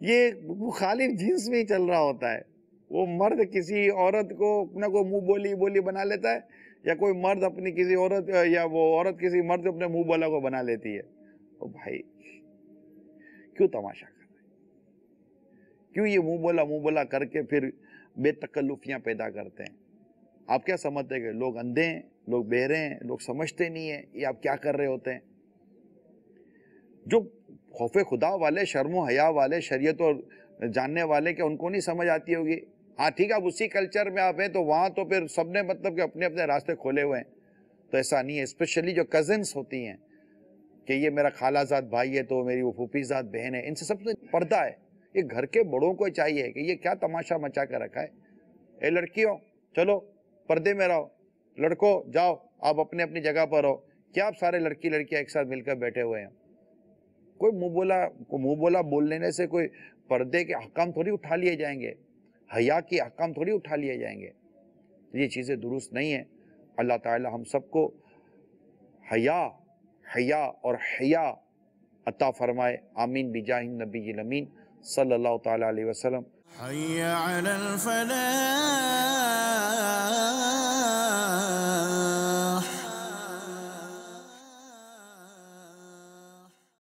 یہ مخالف جنس میں ہی چل رہا ہوتا ہے. وہ مرد کسی عورت کو اپنا کو منہ بولی بنا لیتا ہے، یا کوئی مرد اپنی کسی عورت، یا وہ عورت کسی مرد اپنے منہ بولا کو بنا لیتی ہے. او بھائی، کیوں تماشا کر رہے ہیں؟ کیوں یہ منہ بولا کر کے پھر بے تکلفیاں پیدا کرتے ہیں؟ آپ کیا سمجھتے ہیں کہ لوگ اندھے ہیں، لوگ بہرے ہیں، لوگ سمجھتے نہیں ہیں؟ یہ آپ کیا کر رہے ہوتے ہیں؟ جو خوف خدا والے، شرم و حیا والے، شریعت اور جاننے والے، کہ ان کو نہیں سمجھ آتی ہوگی؟ ہاں ٹھیک ہے، اب اسی کلچر میں آپ ہیں تو وہاں تو پھر سب نے مطلب کہ اپنے اپنے راستے کھولے ہوئے ہیں. تو ایسا نہیں ہے. اسپیشلی جو کزنس ہوتی ہیں کہ یہ میرا خالہ زاد بھائی ہے تو میری وہ پھوپھی زاد بہن ہے، ان سے سب سے پردہ ہے. یہ گھر کے بڑوں کو چاہیے کہ یہ کیا تماشا مچا کے رکھا ہے. اے لڑکیوں چلو پردے میں رہو، لڑکوں جاؤ آپ اپنے اپنی جگہ پر رہو. کیا آپ سارے لڑکی لڑکیاں ایک ساتھ مل کر بیٹھے ہوئے ہیں؟ کوئی منہ بولا بول لینے سے کوئی پردے کے احکام تھوڑی اٹھا لیے جائیں گے، حیا کے احکام تھوڑی اٹھا لیے جائیں گے. یہ چیزیں درست نہیں ہیں. اللہ تعالی ہم سب کو حیا اور حیا عطا فرمائے. آمین بجاہ النبی الامین صلی اللہ تعالی علیہ وسلم. حي على الفلاح.